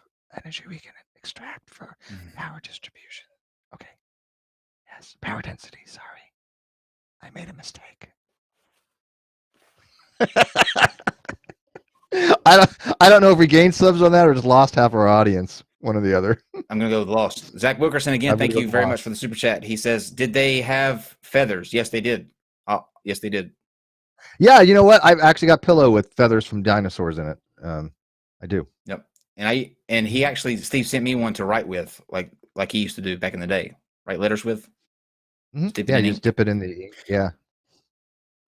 energy we can extract for power distribution. Okay. Yes, power density. Sorry, I made a mistake. I don't know if we gained subs on that or just lost half our audience. One or the other. I'm going to go with lost. Zach Wilkerson again. Thank you very much for the super chat. He says, "Did they have feathers?" Yes, they did. Oh, yes, they did. Yeah, you know what? I've actually got pillow with feathers from dinosaurs in it. I do. Yep. And he actually, Steve sent me one to write with, like he used to do back in the day. Write letters with. Mm-hmm. Yeah, you just dip it in the ink. Yeah.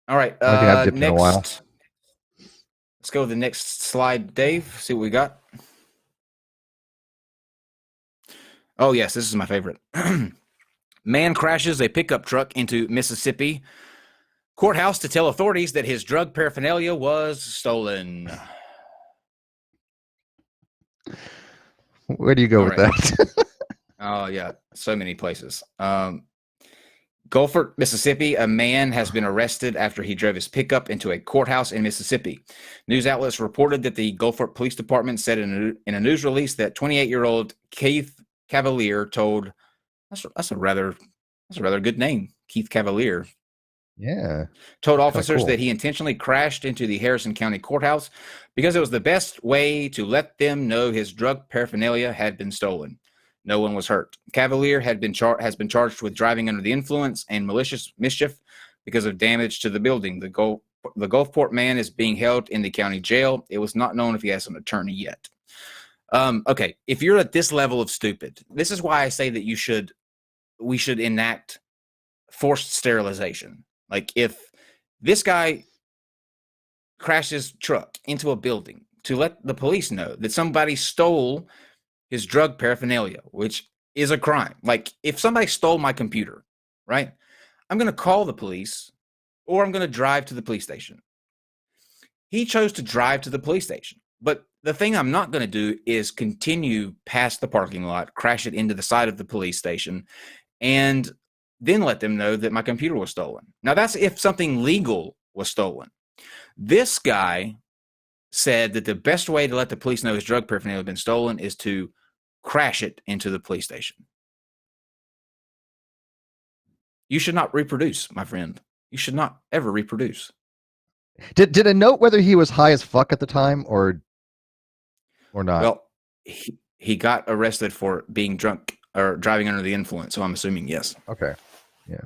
All right. I think I've dipped in a while. Let's go to the next slide, Dave. See what we got. Oh, yes, this is my favorite. Man crashes a pickup truck into Mississippi courthouse to tell authorities that his drug paraphernalia was stolen. Where do you go All with right. that? Oh, yeah. So many places. Gulfport, Mississippi, a man has been arrested after he drove his pickup into a courthouse in Mississippi. News outlets reported that the Gulfport Police Department said in a news release that 28-year-old Keith Cavalier told that's a rather good name, Keith Cavalier. Yeah. Told officers cool. that he intentionally crashed into the Harrison County Courthouse because it was the best way to let them know his drug paraphernalia had been stolen. No one was hurt. Cavalier has been charged with driving under the influence and malicious mischief because of damage to the building. The Gulfport man is being held in the county jail. It was not known if he has an attorney yet. Okay, if you're at this level of stupid, this is why I say that we should enact forced sterilization. Like if this guy crashes truck into a building to let the police know that somebody stole his drug paraphernalia, which is a crime. Like if somebody stole my computer, right? I'm going to call the police or I'm going to drive to the police station. He chose to drive to the police station. But the thing I'm not going to do is continue past the parking lot, crash it into the side of the police station, and then let them know that my computer was stolen. Now, that's if something legal was stolen. This guy said that the best way to let the police know his drug paraphernalia had been stolen is to crash it into the police station. You should not reproduce, my friend. You should not ever reproduce. Did it note whether he was high as fuck at the time or not? Well, he got arrested for being drunk or driving under the influence, so I'm assuming yes. Okay. Yeah.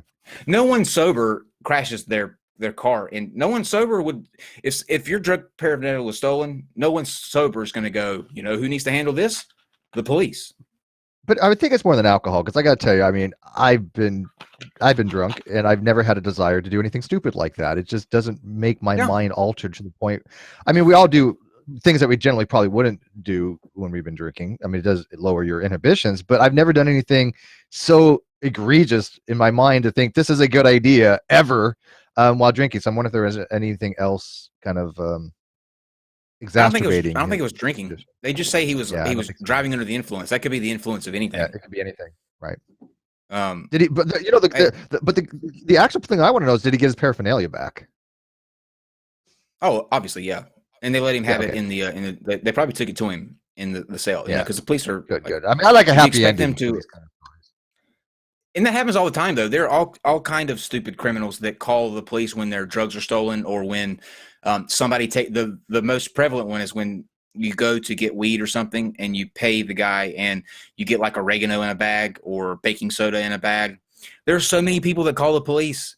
No one sober crashes their car, and no one sober would. If your drug paraphernalia was stolen, no one sober is going to go. You know who needs to handle this? The police. But I would think it's more than alcohol, because I got to tell you, I mean, I've been drunk, and I've never had a desire to do anything stupid like that. It just doesn't make my mind altered to the point. I mean, we all do things that we generally probably wouldn't do when we've been drinking. I mean, it does lower your inhibitions, but I've never done anything so egregious in my mind to think this is a good idea ever while drinking. So I'm wondering if there is anything else kind of exacerbating. I don't think it was drinking. They just say he was driving under the influence. That could be the influence of anything. Yeah, it could be anything, right? Did he? But the actual thing I want to know is, did he get his paraphernalia back? Oh, obviously, yeah. And they let him have it in the. They probably took it to him in the cell. Yeah, because the police are good. Good. I mean, I like a happy ending. And that happens all the time, though. There are all kind of stupid criminals that call the police when their drugs are stolen, or when somebody the most prevalent one is when you go to get weed or something and you pay the guy and you get like oregano in a bag or baking soda in a bag. There are so many people that call the police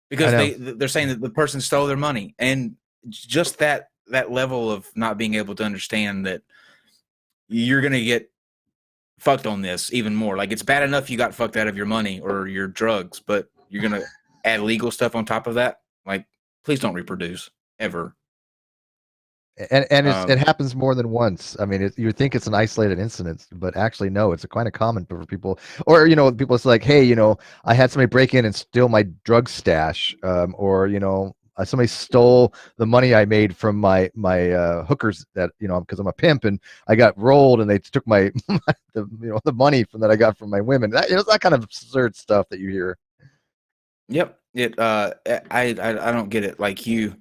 because they're saying that the person stole their money, and just that level of not being able to understand that you're going to get fucked on this even more. Like, it's bad enough you got fucked out of your money or your drugs, but you're going to add legal stuff on top of that. Like, please don't reproduce ever. And it happens more than once. I mean, you think it's an isolated incident, but actually, no, it's kind of common for people. Or, people, it's like, hey, I had somebody break in and steal my drug stash, or, somebody stole the money I made from my hookers that, because I'm a pimp and I got rolled and they took my, the money that I got from my women. That kind of absurd stuff that you hear. Yep. I don't get it. Like you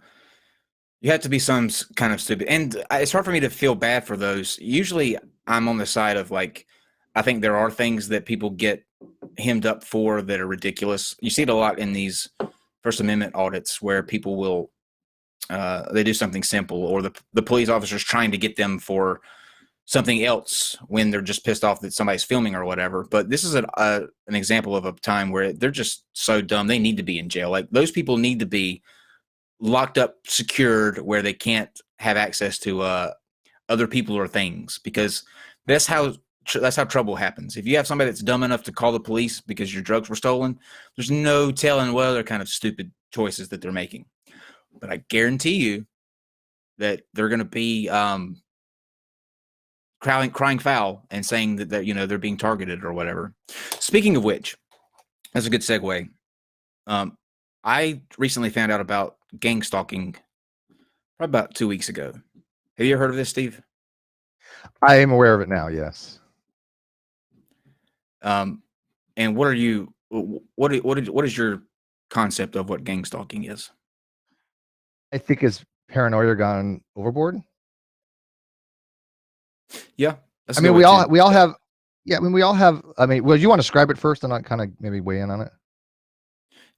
have to be some kind of stupid, and it's hard for me to feel bad for those. Usually I'm on the side of, like, I think there are things that people get hemmed up for that are ridiculous. You see it a lot in these First Amendment audits where people will they do something simple, or the police officer's trying to get them for something else when they're just pissed off that somebody's filming or whatever. But this is an example of a time where they're just so dumb they need to be in jail. Like, those people need to be locked up, secured, where they can't have access to other people or things, because that's how trouble happens. If you have somebody that's dumb enough to call the police because your drugs were stolen, there's no telling what other kind of stupid choices that they're making. But I guarantee you that they're going to be crying foul and saying that they're being targeted or whatever. Speaking of which, That's a good segue. I recently found out about gang stalking probably about 2 weeks ago. Have you ever heard of this, Steve? I am aware of it now. Yes. And what are you? What is your concept of what gang stalking is? I think is paranoia gone overboard. Yeah, that's I a mean, good we way all to- we all have. Yeah, I mean, we all have. I mean, well, you want to describe it first, and I'll kind of maybe weigh in on it.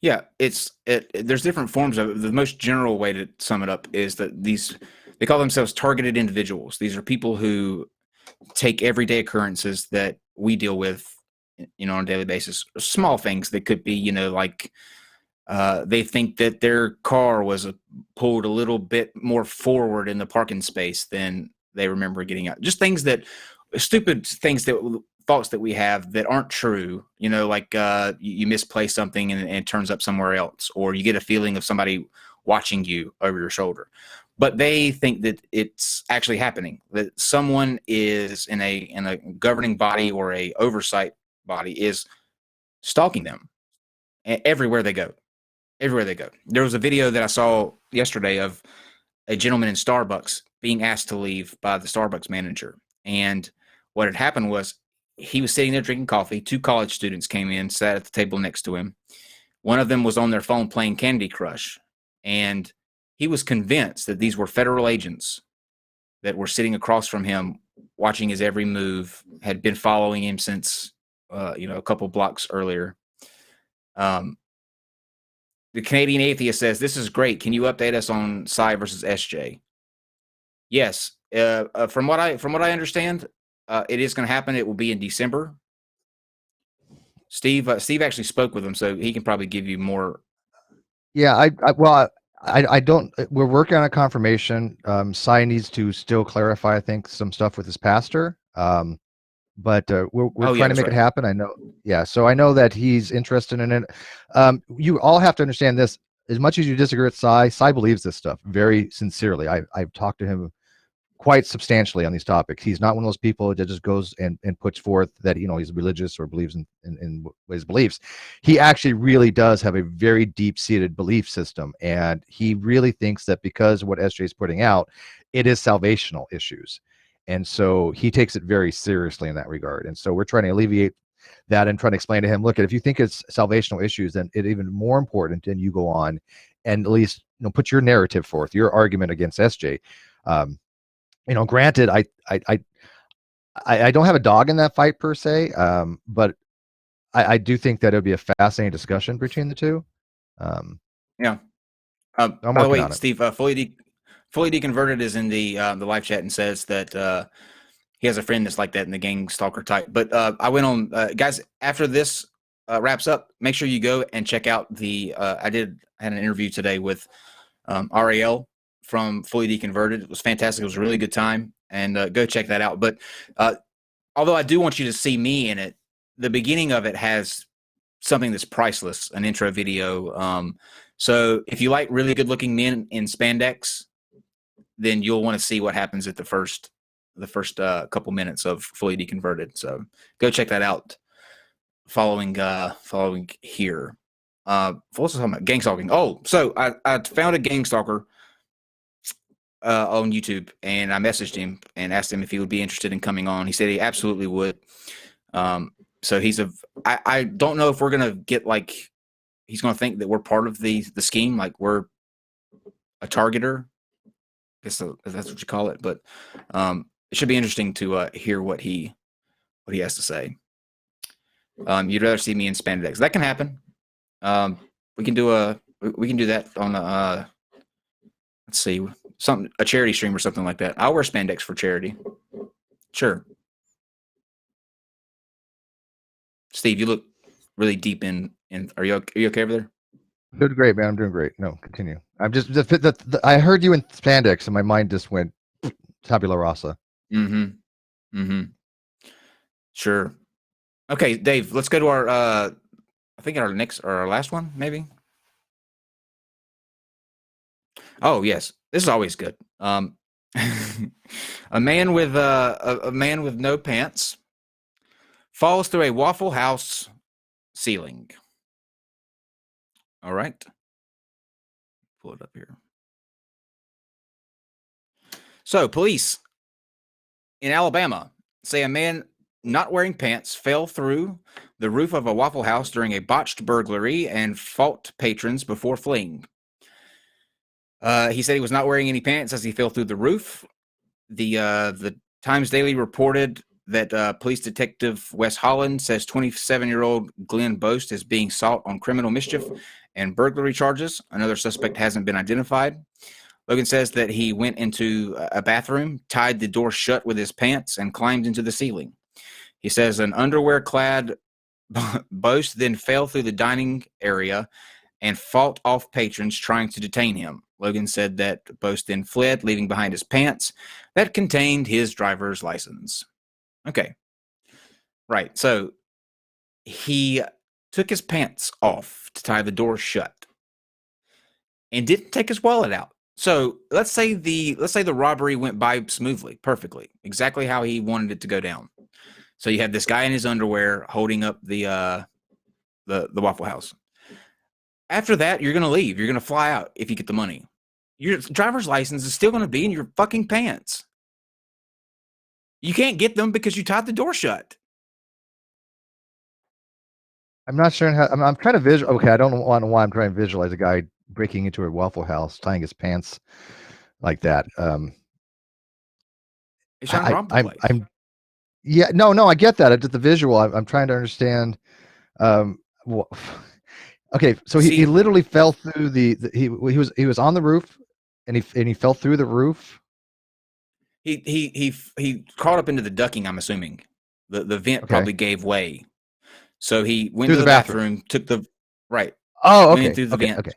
Yeah, there's different forms of it. The most general way to sum it up is that they call themselves targeted individuals. These are people who take everyday occurrences that we deal with, on a daily basis. Small things that could be, like they think that their car was pulled a little bit more forward in the parking space than they remember getting out. Just stupid things thoughts that we have that aren't true, like you misplace something and it turns up somewhere else, or you get a feeling of somebody watching you over your shoulder. But they think that it's actually happening, that someone is in a governing body or a oversight body is stalking them everywhere they go. Everywhere they go. There was a video that I saw yesterday of a gentleman in Starbucks being asked to leave by the Starbucks manager. And what had happened was he was sitting there drinking coffee. 2 college students came in, sat at the table next to him. One of them was on their phone playing Candy Crush. And he was convinced that these were federal agents that were sitting across from him, watching his every move, had been following him since, a couple blocks earlier. The Canadian atheist says, "This is great. Can you update us on Psy versus SJ?" Yes. From what I understand, it is going to happen. It will be in December. Steve actually spoke with him, so he can probably give you more. Yeah, I don't. We're working on a confirmation. Cy needs to still clarify, I think, some stuff with his pastor. But we're trying to make it happen. I know. Yeah, so I know that he's interested in it. You all have to understand this. As much as you disagree with Cy believes this stuff very sincerely. I've talked to him quite substantially on these topics. He's not one of those people that just goes and puts forth that he's religious or believes in his beliefs. He actually really does have a very deep-seated belief system, and he really thinks that because of what SJ is putting out, it is salvational issues. And so he takes it very seriously in that regard. And so we're trying to alleviate that and trying to explain to him, look, if you think it's salvational issues, then it's even more important, and you go on and at least put your narrative forth, your argument against SJ. Granted, I don't have a dog in that fight per se, but I do think that it would be a fascinating discussion between the two. Yeah. I'm by the way, on it. Steve, fully deconverted is in the live chat and says that he has a friend that's like that in the gang stalker type. But I went on, guys. After this wraps up, make sure you go and check out the. I had an interview today with RAL from Fully Deconverted. It was fantastic. It was a really good time, and go check that out. But although I do want you to see me in it, the beginning of it has something that's priceless, an intro video. So if you like really good looking men in spandex, then you'll want to see what happens at the first couple minutes of Fully Deconverted. So go check that out. Following here. What's talking about? Gang stalking. Oh, so I found a gang stalker on YouTube, and I messaged him and asked him if he would be interested in coming on. He said he absolutely would. So I don't know if we're gonna get he's gonna think that we're part of the scheme, like we're a targeter. I guess that's what you call it. But it should be interesting to hear what he has to say. You'd rather see me in spandex. That can happen. We can do that on let's see, a charity stream or something like that. I'll wear spandex for charity. Sure. Steve, you look really deep in. Are you okay over there? Doing great, man. I'm doing great. No, continue. I'm just I heard you in spandex, and my mind just went tabula rasa. Sure. Okay, Dave. Let's go to our. I think our last one, maybe. Oh yes, this is always good. A man with no pants falls through a Waffle House ceiling. All right. Pull it up here. So, police in Alabama say a man not wearing pants fell through the roof of a Waffle House during a botched burglary and fought patrons before fleeing. He said he was not wearing any pants as he fell through the roof. The Times Daily reported that police detective Wes Holland says 27-year-old Glenn Boast is being sought on criminal mischief and burglary charges. Another suspect hasn't been identified. Logan says that he went into a bathroom, tied the door shut with his pants, and climbed into the ceiling. He says an underwear-clad Boast then fell through the dining area and fought off patrons trying to detain him. Logan said that Boast then fled, leaving behind his pants that contained his driver's license. Okay. Right. So he took his pants off to tie the door shut and didn't take his wallet out. So let's say the robbery went by smoothly, perfectly, exactly how he wanted it to go down. So you have this guy in his underwear holding up the Waffle House. After that, you're going to leave. You're going to fly out if you get the money. Your driver's license is still going to be in your fucking pants. You can't get them because you tied the door shut. I'm not sure how. I'm trying to visual. Okay, I don't know why I'm trying to visualize a guy breaking into a Waffle House, tying his pants like that. He's trying to rob the place. Yeah, no, I get that. It's just the visual. I'm trying to understand. Okay, so he literally fell through he was on the roof, and he fell through the roof. He crawled up into the ducting. I'm assuming the vent probably gave way, so he went to the bathroom, took the right. Oh, okay. Went through the vent. Okay.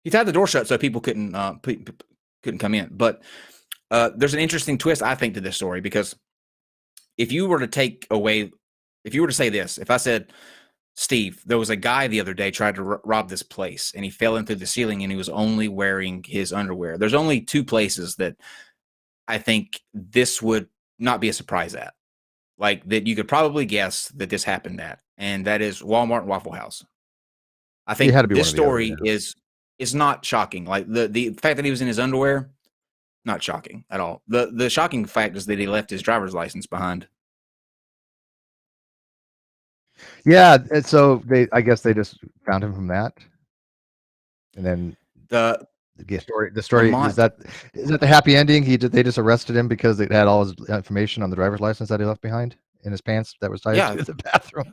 He tied the door shut so people couldn't come in. But there's an interesting twist, I think, to this story, because if you were to say this, if I said, Steve, there was a guy the other day tried to rob this place and he fell in through the ceiling and he was only wearing his underwear. There's only two places that I think this would not be a surprise at, like that you could probably guess that this happened at, and that is Walmart and Waffle House. I think this story is not shocking. Like the fact that he was in his underwear, not shocking at all. The shocking fact is that he left his driver's license behind. Yeah, and so I guess they just found him from that, and then the story is that the happy ending? They just arrested him because they had all his information on the driver's license that he left behind in his pants that was tied to the bathroom.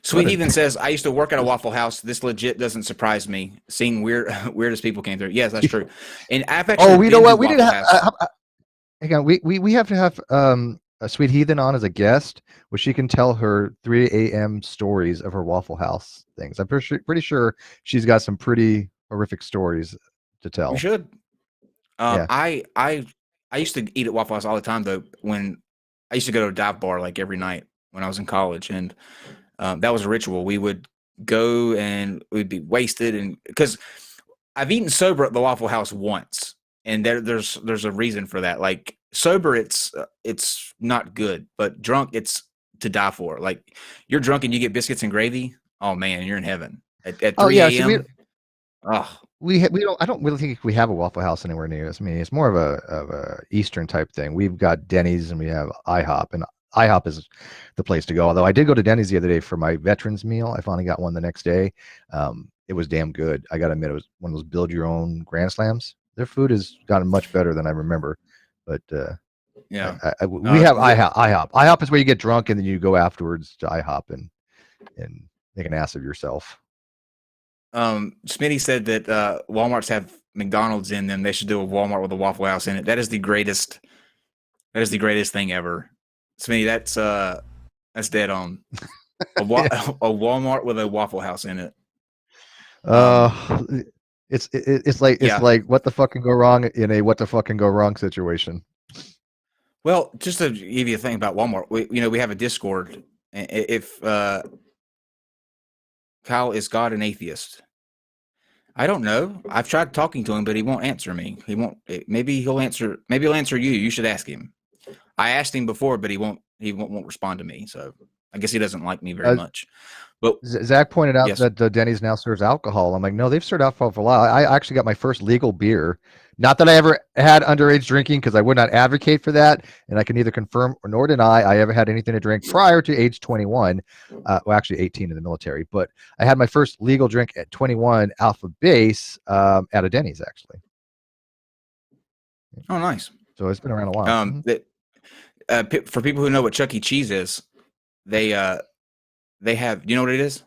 Sweet Heathen says, I used to work at a Waffle House. This legit doesn't surprise me. Seeing weirdest people came through. Yes, that's true. And I've actually we know what we didn't have. Hang on, we have to have a Sweet Heathen on as a guest, where she can tell her 3 a.m. stories of her Waffle House things. I'm pretty sure she's got some pretty horrific stories to tell. We should. I used to eat at Waffle House all the time, though. When I used to go to a dive bar like every night when I was in college, and that was a ritual. We would go and we'd be wasted, and because I've eaten sober at the Waffle House once, and there's a reason for that. Like sober, it's not good, but drunk, it's to die for. Like you're drunk and you get biscuits and gravy. Oh man, you're in heaven at 3 a.m. I don't really think we have a Waffle House anywhere near us. I mean, it's more of a Eastern type thing. We've got Denny's and we have IHOP, and IHOP is the place to go. Although I did go to Denny's the other day for my veterans meal. I finally got one the next day. It was damn good. I got to admit, it was one of those build your own Grand Slams. Their food has gotten much better than I remember. But we have IHOP. IHOP is where you get drunk and then you go afterwards to IHOP and make an ass of yourself. Smitty said that Walmarts have McDonald's in them. They should do a Walmart with a Waffle House in it. That is the greatest thing ever. Smitty, that's dead on. A Walmart with a Waffle House in it. It's like what the fuck can go wrong in a what the fuck can go wrong situation. Well, just to give you a thing about Walmart, we have a Discord. If Kyle, is God an atheist? I don't know. I've tried talking to him, but he won't answer me. He won't. Maybe he'll answer. Maybe he'll answer you. You should ask him. I asked him before, but he won't respond to me. So I guess he doesn't like me very much. But Zach pointed out yes, that Denny's now serves alcohol. I'm like, no, they've served alcohol for a while. I actually got my first legal beer. Not that I ever had underage drinking, because I would not advocate for that, and I can neither confirm nor deny I ever had anything to drink prior to age 21. Well, actually 18 in the military, but I had my first legal drink at 21, Alpha Base, at a Denny's actually. oh nice. So it's been around a while. For people who know what Chuck E. Cheese is, they have. Do you know what it is?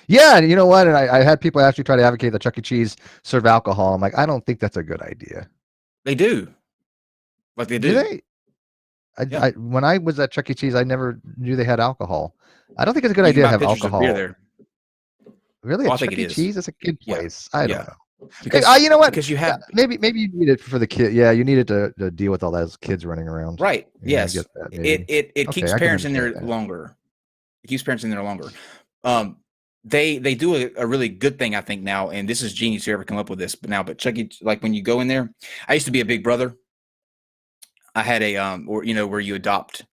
Yeah, and you know what? And I had people actually try to advocate that Chuck E. Cheese serve alcohol. I'm like, I don't think that's a good idea. They do. Like they do. Do they? Yeah. When I was at Chuck E. Cheese, I never knew they had alcohol. I don't think it's a good You idea to can buy have pictures of alcohol. beer there. Really, Well, at I think Chuck it E. is. Cheese? It's a kid Yeah. place. I don't Yeah. know. Because You know what? Because you have maybe you need it for the kid. Yeah, you need it to deal with all those kids running around. right. Yeah, I Yes. get that, maybe. It Okay, keeps I can parents in there understand that. longer. It keeps parents in there longer. They do a really good thing, I think, now, and this is genius whoever come up with this. But Chuck E. Like when you go in there, I used to be a big brother. I had a or where you adopt,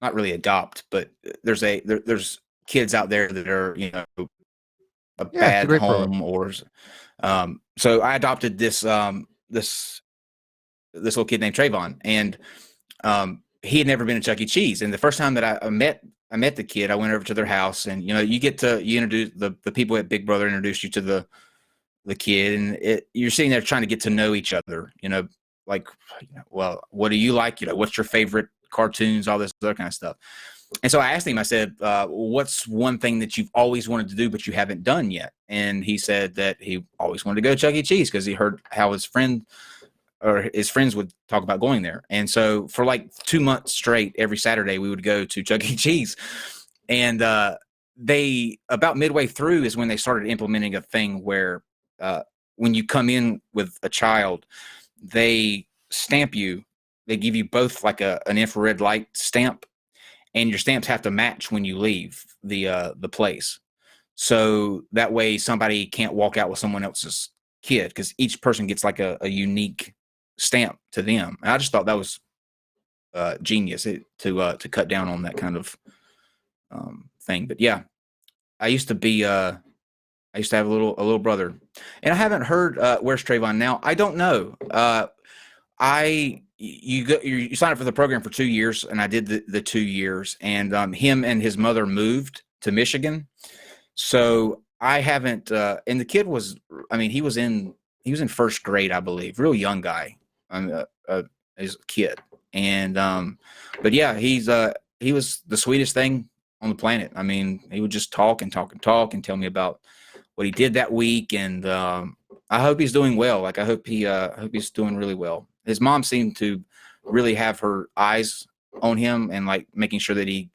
not really adopt, but there's kids out there that are a bad great home program. or so I adopted this little kid named Trayvon, and he had never been to Chuck E. Cheese. And the first time that I met the kid, I went over to their house, and you introduce the people at Big Brother introduce you to the kid, and you're sitting there trying to get to know each other, like, well, what do you like? What's your favorite cartoons, all this other kind of stuff. And so I asked him, I said, what's one thing that you've always wanted to do, but you haven't done yet? And he said that he always wanted to go to Chuck E. Cheese because he heard how his friends would talk about going there. And so for like 2 months straight, every Saturday we would go to Chuck E. Cheese. And they, about midway through is when they started implementing a thing where when you come in with a child, they stamp you. They give you both like an infrared light stamp, and your stamps have to match when you leave the place. So that way somebody can't walk out with someone else's kid, because each person gets like a unique stamp to them. And I just thought that was genius to cut down on that kind of thing. But yeah, I used to have a little brother, and I haven't heard where's Trayvon now. I don't know. You sign up for the program for 2 years, and I did the 2 years, and him and his mother moved to Michigan. So I haven't, and the kid was, he was in first grade, I believe, real young guy, as a kid. And, but yeah, he was the sweetest thing on the planet. He would just talk and talk and talk and tell me about what he did that week. And, I hope he's doing well. Like, I hope he's doing really well. His mom seemed to really have her eyes on him and like making sure that he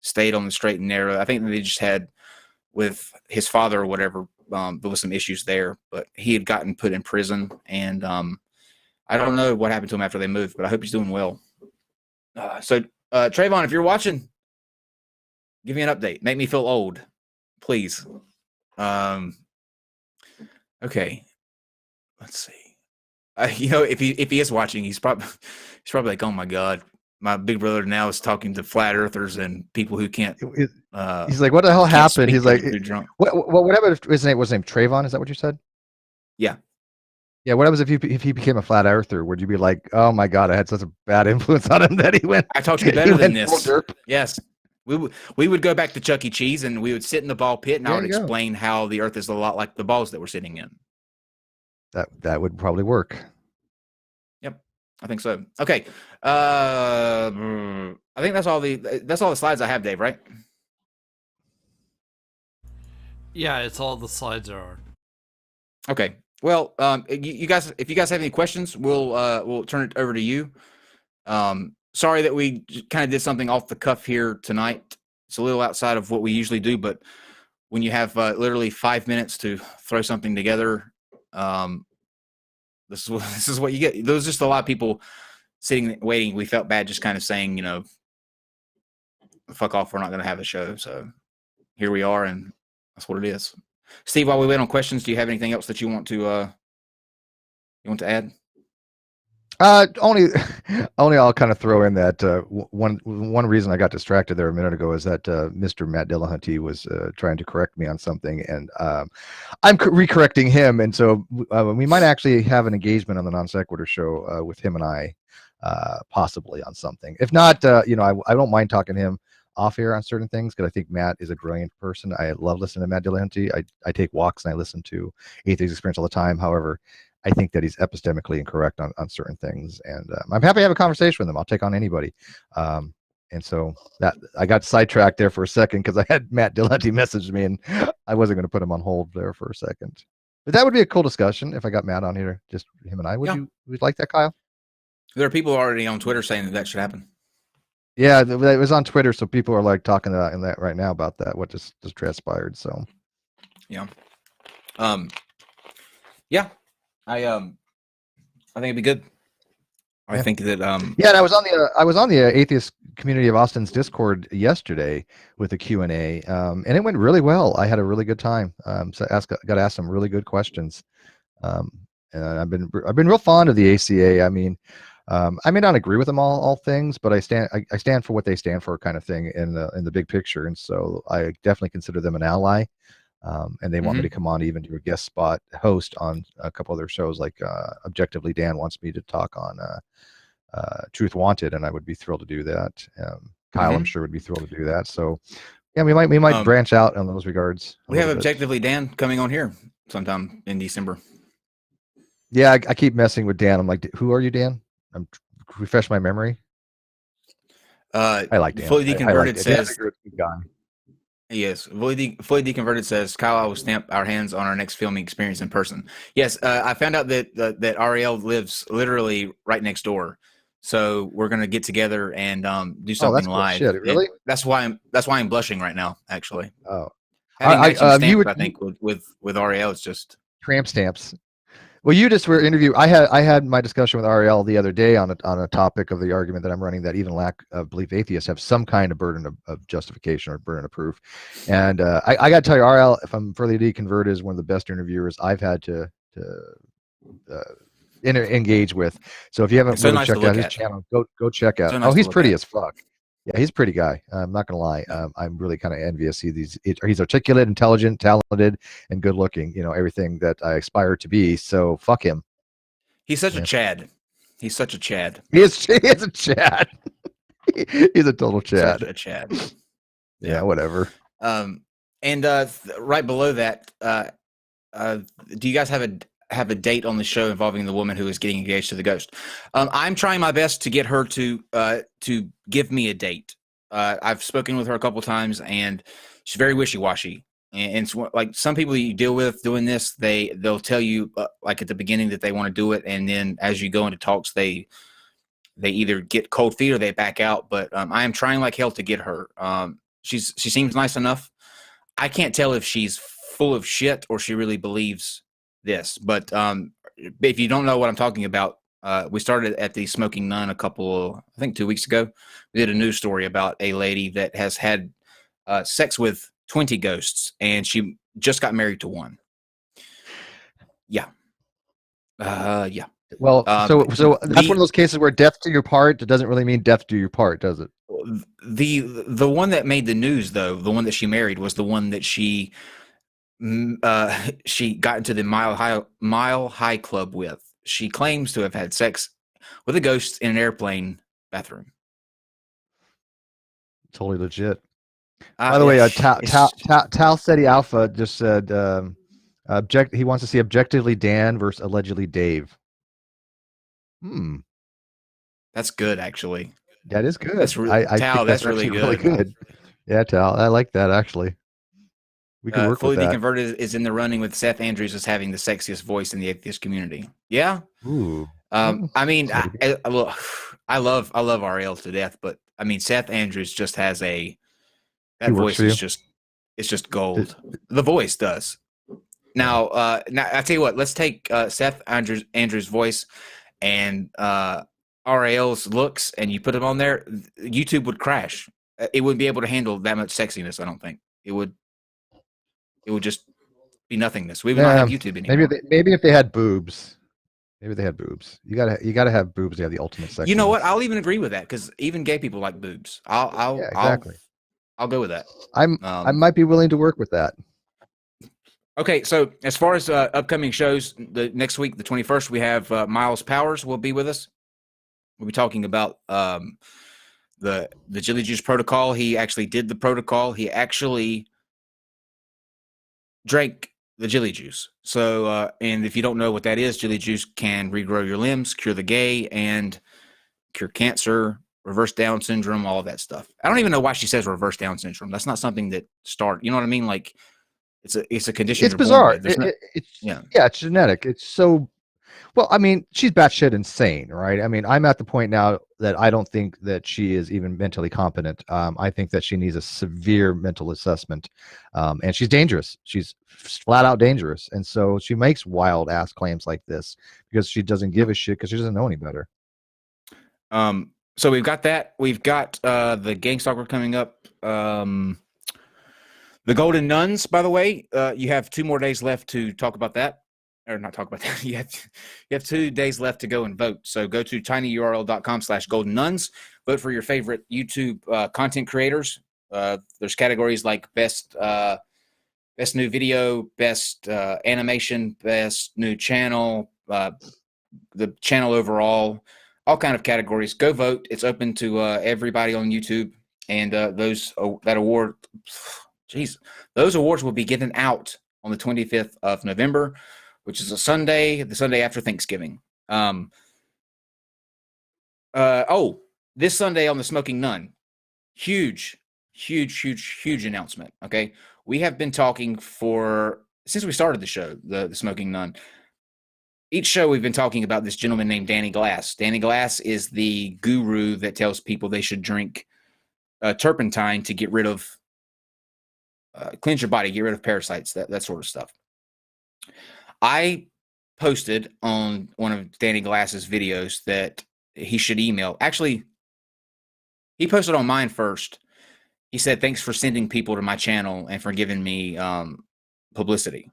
stayed on the straight and narrow. I think that they just had with his father or whatever. There was some issues there, but he had gotten put in prison, and I don't know what happened to him after they moved, but I hope he's doing well. So Trayvon, if you're watching, give me an update. Make me feel old, please. Okay, let's see. If he is watching, he's probably like, oh my God, my big brother now is talking to flat earthers and people who can't. He's like, what the hell happened? He's like, drunk. What happened if his name was Trayvon? Is that what you said? Yeah. Yeah. What happens if he became a flat earther? Would you be like, oh my God, I had such a bad influence on him that he went? I taught you better than this. Yes. We would go back to Chuck E. Cheese, and we would sit in the ball pit, and I would explain how the earth is a lot like the balls that we're sitting in. That would probably work. Yep, I think so. Okay, I think that's all the slides I have, Dave. Right? Yeah, it's all the slides there are. Okay. Well, you guys, if you guys have any questions, we'll turn it over to you. Sorry that we kind of did something off the cuff here tonight. It's a little outside of what we usually do, but when you have literally 5 minutes to throw something together, this is what you get. There was just a lot of people sitting waiting. We felt bad just kind of saying, fuck off, we're not going to have a show. So here we are, and that's what it is. Steve, while we wait on questions, do you have anything else that you want to add? Only, only I'll kind of throw in that one reason I got distracted there a minute ago is that Mr. Matt Dillahunty was trying to correct me on something, and I'm recorrecting him, and so we might actually have an engagement on the Non-Sequitur show with him and I, possibly on something. If not, I don't mind talking to him off air on certain things because I think Matt is a brilliant person. I love listening to Matt Dillahunty. I take walks and I listen to Atheist Experience all the time. However, I think that he's epistemically incorrect on certain things, and I'm happy to have a conversation with him. I'll take on anybody. And so that I got sidetracked there for a second because I had Matt Dillahunty message me, and I wasn't going to put him on hold there for a second. But that would be a cool discussion if I got Matt on here, just him and I. Would you like that, Kyle? There are people already on Twitter saying that should happen. Yeah, it was on Twitter, so people are like talking in that right now about that. What just transpired? So, yeah, yeah. I think it'd be good. I think that yeah, and I was on the Atheist Community of Austin's Discord yesterday with a Q&A, and it went really well. I had a really good time. So got asked some really good questions, and I've been real fond of the ACA. I mean, I may not agree with them all things, but I stand for what they stand for, kind of thing in the big picture, and so I definitely consider them an ally. And they want me to come on, even do a guest spot host on a couple of their shows, like Objectively Dan wants me to talk on Truth Wanted, and I would be thrilled to do that. Kyle, I'm sure, would be thrilled to do that. So yeah, we might branch out in those regards. We have Objectively Dan coming on here sometime in December. Yeah, I keep messing with Dan. I'm like, who are you, Dan? Refresh my memory. I like Dan. Fully Deconverted says. Yes, fully deconverted says, Kyle, I will stamp our hands on our next filming experience in person. Yes, I found out that Ariel lives literally right next door, so we're gonna get together and do something live. Shit, really? And that's why I'm blushing right now. Actually, oh, I think with Ariel, it's just tramp stamps. Well, you just were interviewed. I had my discussion with Ariel the other day on a topic of the argument that I'm running, that even lack of belief atheists have some kind of burden of justification or burden of proof. And I got to tell you, Ariel, if I'm further deconverted, is one of the best interviewers I've had to engage with. So if you haven't checked out his channel, go check out. Oh, he's pretty as fuck. Yeah, he's a pretty guy. I'm not gonna lie. I'm really kind of envious. He's articulate, intelligent, talented, and good looking. You know, everything that I aspire to be. So fuck him. He's such a Chad. He's such a Chad. He is a Chad. He's a total Chad. Such a Chad. Yeah, whatever. And right below that, do you guys have a date on the show involving the woman who is getting engaged to the ghost? I'm trying my best to get her to give me a date. I've spoken with her a couple times, and she's very wishy-washy. And it's like some people you deal with doing this, they'll tell you like at the beginning that they want to do it, and then as you go into talks, they either get cold feet or they back out. But I am trying like hell to get her. She seems nice enough. I can't tell if she's full of shit or she really believes this, but if you don't know what I'm talking about, we started at the Smoking Nun I think 2 weeks ago. We did a news story about a lady that has had sex with 20 ghosts, and she just got married to one. Yeah. Yeah. Well, so that's one of those cases where death to your part doesn't really mean death to your part, does it? The one that made the news, though, the one that she married, was the one that she got into the Mile High Club with. She claims to have had sex with a ghost in an airplane bathroom. Totally legit. By the way, Tal Ceti Alpha just said he wants to see Objectively Dan versus Allegedly Dave. That's good, actually. That is good. That's Tal, that's really good. Yeah, Tal, I like that, actually. We could work Fully with that. Deconverted is in the running with Seth Andrews as having the sexiest voice in the atheist community. Yeah. Ooh. I mean, I love Ariel to death, but I mean, Seth Andrews just has that voice is just gold. The voice does. Now I tell you what, let's take Seth Andrews' voice and Ariel's looks, and you put them on there, YouTube would crash. It wouldn't be able to handle that much sexiness. I don't think it would just be nothingness. We would not have YouTube anymore. Maybe if they had boobs. Maybe they had boobs. You gotta have boobs to have the ultimate sex. You know what? I'll even agree with that because even gay people like boobs. Yeah, exactly. I'll go with that. I might be willing to work with that. Okay, so as far as upcoming shows, the next week, the 21st, we have Miles Powers will be with us. We'll be talking about the Jelly Juice protocol. He actually did the protocol. He actually drank the Jelly Juice. So, and if you don't know what that is, Jelly Juice can regrow your limbs, cure the gay, and cure cancer, reverse Down syndrome, all of that stuff. I don't even know why she says reverse Down syndrome. That's not something that started. You know what I mean? Like it's a condition. It's bizarre. It's it's genetic. It's so. Well, I mean, she's batshit insane, right? I mean, I'm at the point now that I don't think that she is even mentally competent. I think that she needs a severe mental assessment, and she's dangerous. She's flat out dangerous, and so she makes wild ass claims like this because she doesn't give a shit because she doesn't know any better. So we've got that. We've got the Gang Stalker coming up. The Golden Nuns, by the way, you have 2 more days left to talk about that. Or not talk about that. You have 2 days left to go and vote. So go to tinyurl.com/golden nuns. Vote for your favorite YouTube content creators. There's categories like best new video, best animation, best new channel, the channel overall, all kind of categories. Go vote. It's open to everybody on YouTube. And that award, geez, those awards will be given out on the 25th of November. Which is a Sunday, the Sunday after Thanksgiving. This Sunday on the Smoking Nun, huge announcement. Okay, we have been talking since we started the show, the Smoking Nun. Each show we've been talking about this gentleman named Danny Glass. Danny Glass is the guru that tells people they should drink turpentine to get rid of, cleanse your body, get rid of parasites, that sort of stuff. I posted on one of Danny Glass's videos that he should email. Actually, he posted on mine first. He said, "Thanks for sending people to my channel and for giving me publicity."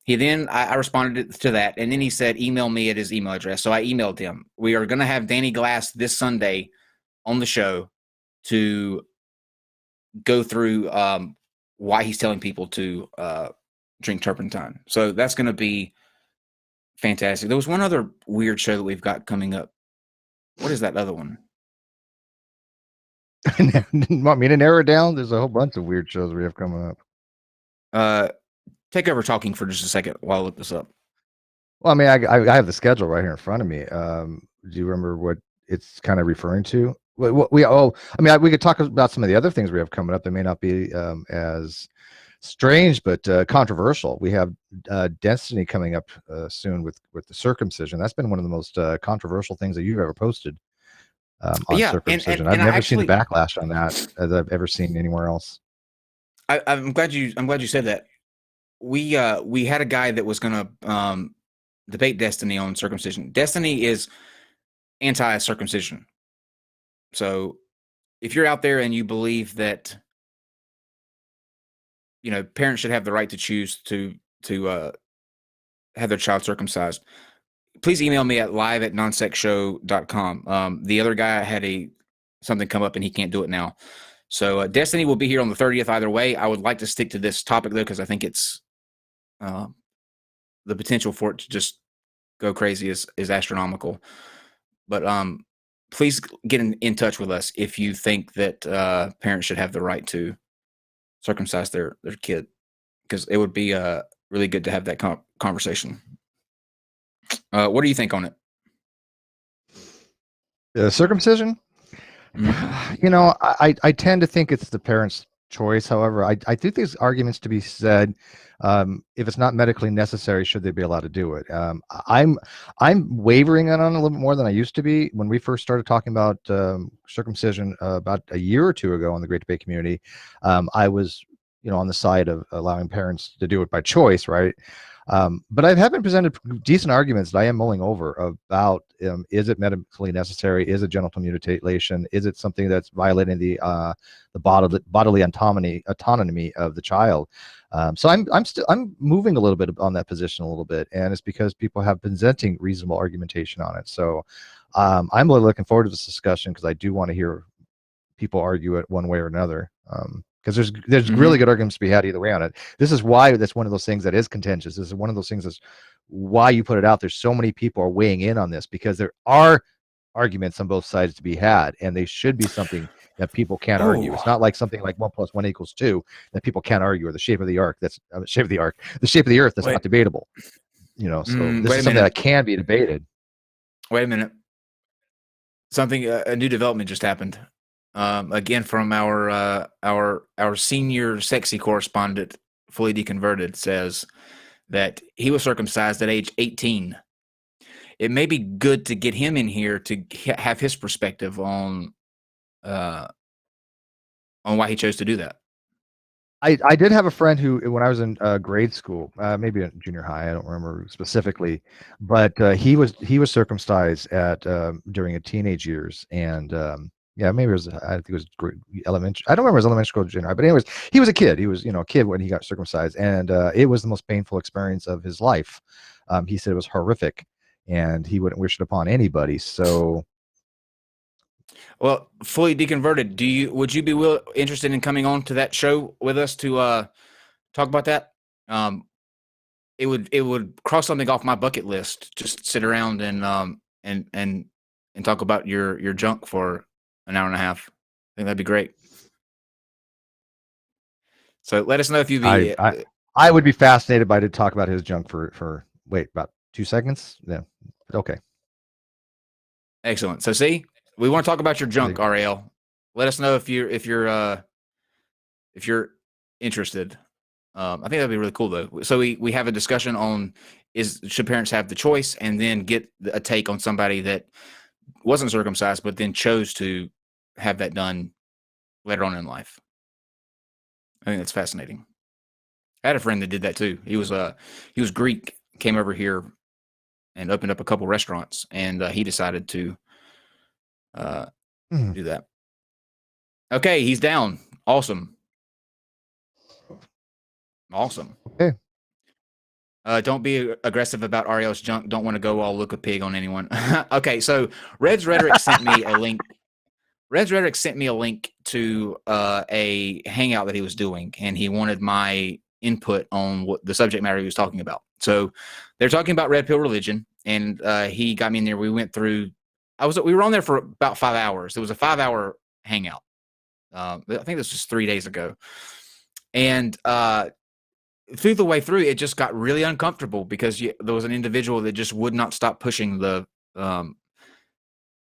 I responded to that, and then he said, "Email me at his email address." So I emailed him. We are going to have Danny Glass this Sunday on the show to go through why he's telling people to drink turpentine. So that's going to be fantastic. There was one other weird show that we've got coming up. What is that other one? Want me to narrow it down? There's a whole bunch of weird shows we have coming up. Take over talking for just a second while I look this up. Well, I mean, I have the schedule right here in front of me. Do you remember what it's kind of referring to? We could talk about some of the other things we have coming up that may not be as strange, but controversial. We have Destiny coming up soon with the circumcision. That's been one of the most controversial things that you've ever posted on circumcision. I've never seen the backlash on that as I've ever seen anywhere else. I'm glad you said that. We had a guy that was going to debate Destiny on circumcision. Destiny is anti-circumcision. So if you're out there and you believe that parents should have the right to choose to have their child circumcised, please email me at live@nonsecshow.com. The other guy had something come up and he can't do it now. So Destiny will be here on the 30th either way. I would like to stick to this topic though, because I think it's the potential for it to just go crazy is astronomical. But please get in touch with us if you think that parents should have the right to circumcise their kid, because it would be really good to have that conversation. What do you think on it? Circumcision? Mm-hmm. I tend to think it's the parents' choice. However, I do think there's arguments to be said. If it's not medically necessary, should they be allowed to do it? I'm wavering on it a little bit more than I used to be. When we first started talking about circumcision about a year or two ago on the Great Debate Community, I was on the side of allowing parents to do it by choice, right? But I have been presented decent arguments that I am mulling over about, is it medically necessary? Is it genital mutilation? Is it something that's violating the bodily autonomy of the child? So I'm moving a little bit on that position a little bit, and it's because people have been presenting reasonable argumentation on it. So I'm really looking forward to this discussion because I do want to hear people argue it one way or another. Because there's really good arguments to be had either way on it. This is why that's one of those things that is contentious. This is one of those things that's why you put it out. There's so many people are weighing in on this because there are arguments on both sides to be had, and they should be something that people can't argue. It's not like something like 1 + 1 = 2 that people can't argue, or the shape of the arc that's the shape of the earth that's not debatable. So this is something that can be debated. Wait a minute. Something a new development just happened. Again, from our senior sexy correspondent, fully deconverted, says that he was circumcised at age 18. It may be good to get him in here to have his perspective on why he chose to do that. I did have a friend who, when I was in grade school, maybe in junior high, I don't remember specifically, but he was circumcised at during his teenage years, and yeah, maybe it was, I think it was elementary. I don't remember his elementary school or junior high, but anyways, he was a kid. He was a kid when he got circumcised, and it was the most painful experience of his life. He said it was horrific, and he wouldn't wish it upon anybody. So. Well, fully deconverted. Would you be interested in coming on to that show with us to talk about that? It would cross something off my bucket list. Just sit around and talk about your junk for an hour and a half. I think that'd be great. So let us know if you'd be. I would be fascinated by to talk about his junk for about 2 seconds. Yeah. Okay. Excellent. So see. We want to talk about your junk, Ariel. Let us know if you're interested. I think that'd be really cool though. So we have a discussion on should parents have the choice, and then get a take on somebody that wasn't circumcised but then chose to have that done later on in life. I think that's fascinating. I had a friend that did that too. He was Greek, came over here and opened up a couple restaurants, and he decided to do that. Okay, he's down. Awesome. Okay. Don't be aggressive about Ariel's junk. Don't want to go all look a pig on anyone. Okay, so Red's Rhetoric sent me a link. Red's Rhetoric sent me a link to a hangout that he was doing, and he wanted my input on what the subject matter he was talking about. So they're talking about red pill religion, and he got me in there. We went through. We were on there for about 5 hours. It was a 5-hour hangout. I think this was 3 days ago. And through the way through, it just got really uncomfortable because there was an individual that just would not stop pushing the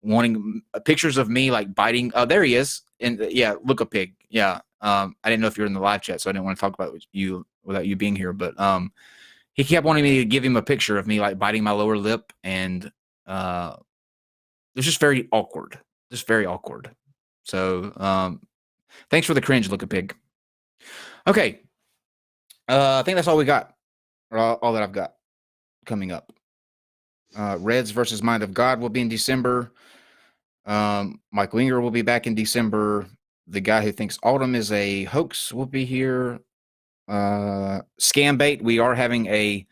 wanting pictures of me like biting. Oh, there he is. And yeah, look a pig. Yeah. I didn't know if you were in the live chat, so I didn't want to talk about you without you being here. But he kept wanting me to give him a picture of me like biting my lower lip, and it's just very awkward. So thanks for the cringe, look a pig. Okay. I think that's all we got. Or all that I've got coming up. Reds versus Mind of God will be in December. Mike Winger will be back in December. The guy who thinks autumn is a hoax will be here. Scam bait. We are having a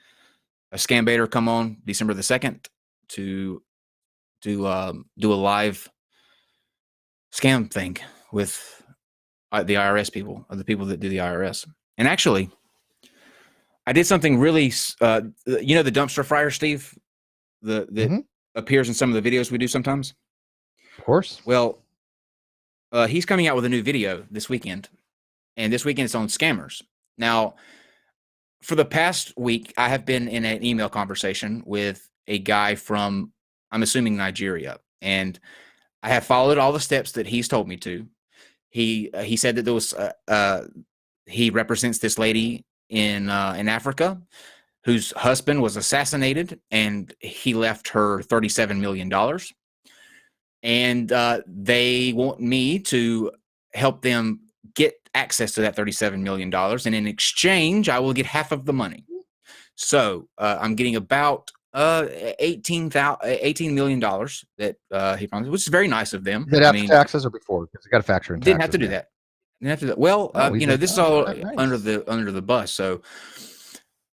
scam baiter come on December the 2nd to do a live scam thing with the IRS people, the people that do the IRS. And actually, I did something really, the dumpster fryer, Steve, that appears in some of the videos we do sometimes. Of course. Well, he's coming out with a new video this weekend, and this weekend it's on scammers. Now, for the past week, I have been in an email conversation with a guy from, I'm assuming, Nigeria, and I have followed all the steps that he's told me to. He said that there was he represents this lady in Africa whose husband was assassinated, and he left her $37 million. And they want me to help them get access to that $37 million. And in exchange, I will get half of the money. So I'm getting about $18 million that he promised, which is very nice of them. Is it after taxes or before? Because you got to factor in taxes. Didn't have to do that. And after that, well, he's you know, like, this is "Oh, all nice." under the bus. So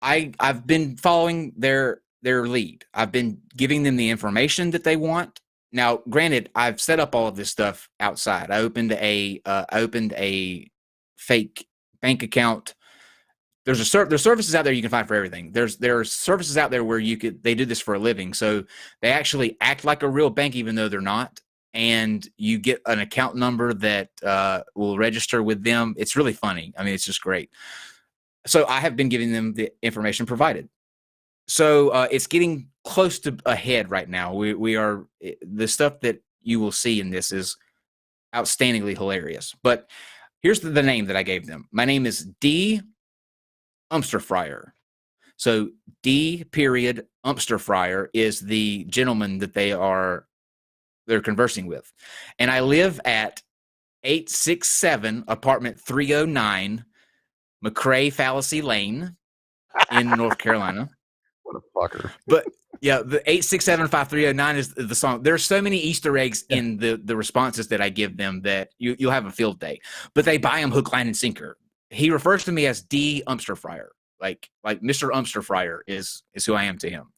I've been following their lead. I've been giving them the information that they want. Now, granted, I've set up all of this stuff outside. I opened a fake bank account. There's services out there you can find for everything. There are services out there where they do this for a living. So they actually act like a real bank even though they're not. And you get an account number that will register with them. It's really funny. I mean, it's just great. So I have been giving them the information provided. So it's getting close to ahead right now. We are the stuff that you will see in this is outstandingly hilarious. But here's the name that I gave them. My name is D. Umsterfryer. So D. Umsterfryer is the gentleman that they're conversing with, and I live at 867 apartment 309 McCrae Fallacy Lane in North Carolina. What a fucker. But yeah, the 8675309 is the song. There's so many Easter eggs in the responses that I give them that you'll have a field day. But they buy them hook, line, and sinker. He refers to me as D. Umsterfryer. Like Mr. Umsterfryer is who I am to him.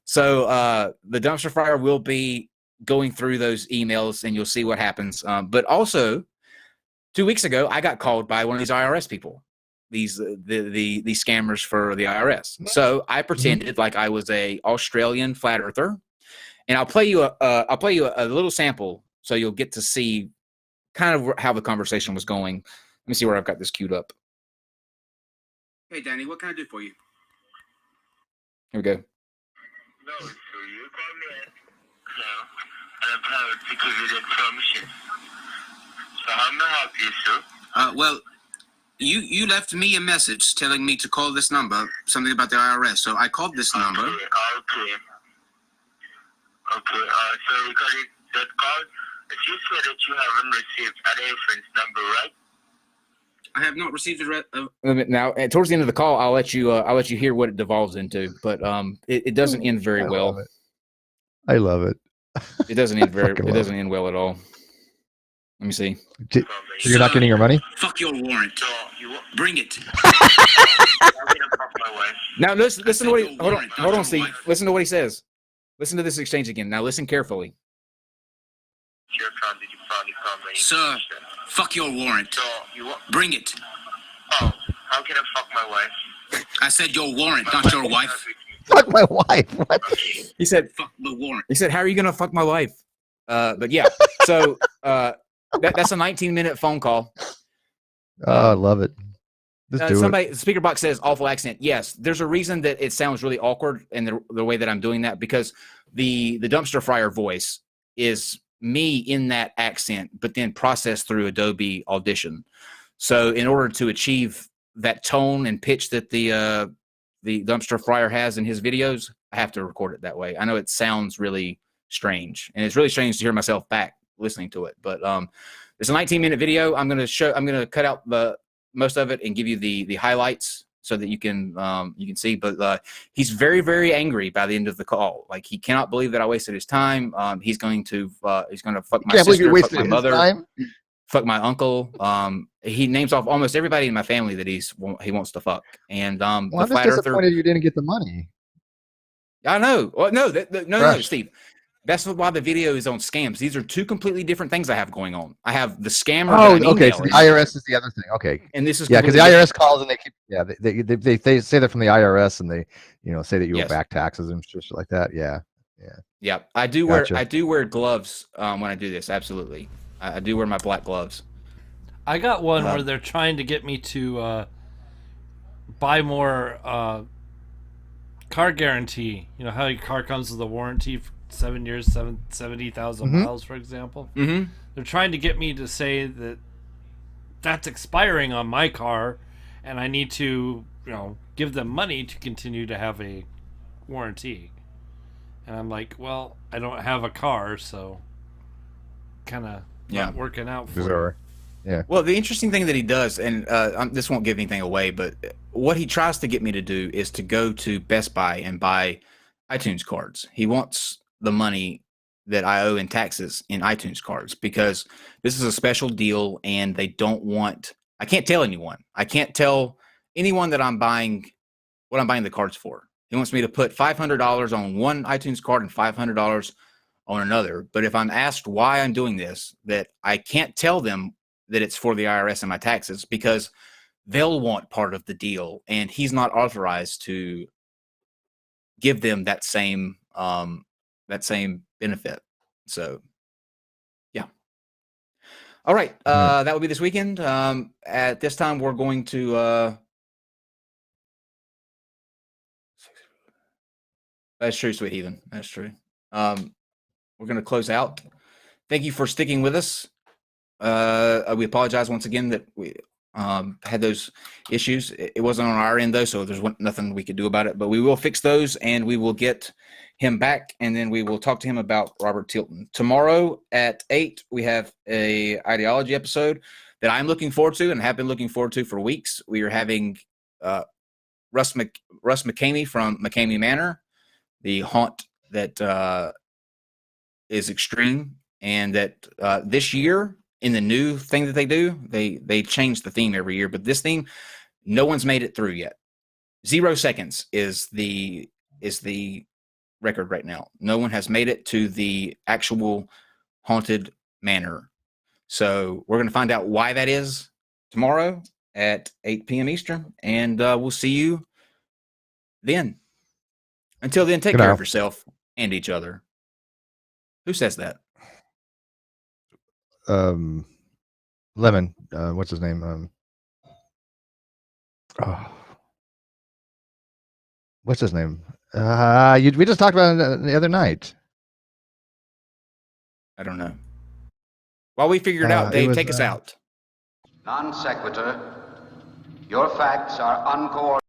So the dumpster fryer will be going through those emails and you'll see what happens. But also 2 weeks ago, I got called by one of these IRS people. These the scammers for the IRS. So I pretended like I was a Australian flat earther, and I'll play you a little sample so you'll get to see kind of how the conversation was going. Let me see where I've got this queued up. Hey Danny, what can I do for you? Here we go. No, so you call me now, and I'm proud to give you the information. So how may I help you, sir? Well. You left me a message telling me to call this number, something about the IRS. So I called this number. Okay. So regarding that call, you said that you haven't received a reference number, right? I have not received it. Now, towards the end of the call, I'll let you hear what it devolves into. But it doesn't end very well. I love it. It doesn't end it doesn't end well at all. Let me see. So you're not getting your money? Fuck your warrant. So Bring it. I'm gonna fuck my wife. Now listen to what hold on, Steve. Listen to what he says. Listen to this exchange again. Now listen carefully. Sir, fuck your warrant. So Bring it. Oh, how can I fuck my wife? I said your warrant, not your wife. Fuck my wife. What? He said, fuck the warrant. He said, how are you going to fuck my wife? But yeah, so that's a 19-minute phone call. Oh, I love it. The speaker box says awful accent. Yes, there's a reason that it sounds really awkward in the way that I'm doing that, because the dumpster fryer voice is me in that accent, but then processed through Adobe Audition. So in order to achieve that tone and pitch that the dumpster fryer has in his videos, I have to record it that way. I know it sounds really strange, and it's really strange to hear myself back listening to it. But it's a 19-minute video. I'm gonna cut out the most of it and give you the highlights so that you can see. But he's very, very angry by the end of the call. Like, he cannot believe that I wasted his time. He's going to fuck my sister, fuck my mother, fuck my uncle. He names off almost everybody in my family that he wants to fuck. And I'm the just flat disappointed earther, you didn't get the money. I know. Well, no, Steve. That's why the video is on scams. These are two completely different things I have going on. I have the scammer. Oh, okay. So the IRS is the other thing. Okay. And this is because the IRS calls and they keep they say they're from the IRS and they say that you owe back taxes and shit like that. Yeah. I do wear gloves when I do this. Absolutely, I do wear my black gloves. I got one where they're trying to get me to buy more car guarantee. You know how your car comes with a warranty for 7 years, 70,000 miles, for example. Mm-hmm. They're trying to get me to say that that's expiring on my car, and I need to, give them money to continue to have a warranty. And I'm like, well, I don't have a car, so kind of not working out for me. Yeah. Well, the interesting thing that he does, and this won't give anything away, but what he tries to get me to do is to go to Best Buy and buy iTunes cards. He wants the money that I owe in taxes in iTunes cards, because this is a special deal and they don't want, I can't tell anyone. I can't tell anyone that I'm buying what I'm buying the cards for. He wants me to put $500 on one iTunes card and $500 on another. But if I'm asked why I'm doing this, that I can't tell them that it's for the IRS and my taxes, because they'll want part of the deal, and he's not authorized to give them that same benefit. So, yeah. All right, that will be this weekend. At this time, we're going to. That's true, sweet heathen. That's true. We're going to close out. Thank you for sticking with us. We apologize once again that we had those issues. It wasn't on our end, though, so there's nothing we could do about it. But we will fix those, and we will get him back, and then we will talk to him about Robert Tilton. Tomorrow at 8, we have a ideology episode that I'm looking forward to and have been looking forward to for weeks. We are having Russ McCamey from McCamey Manor, the haunt that is extreme, and that this year in the new thing that they do, they change the theme every year. But this theme, no one's made it through yet. 0 seconds is the record right now. No one has made it to the actual haunted manor. So we're going to find out why that is tomorrow at 8 p.m. Eastern, and we'll see you then. Until then, take care of yourself and each other. Who says that? Lemon. What's his name? What's his name? We just talked about it the other night. I don't know. While we figure it out, Dave, take us out. Non sequitur. Your facts are uncoordinated.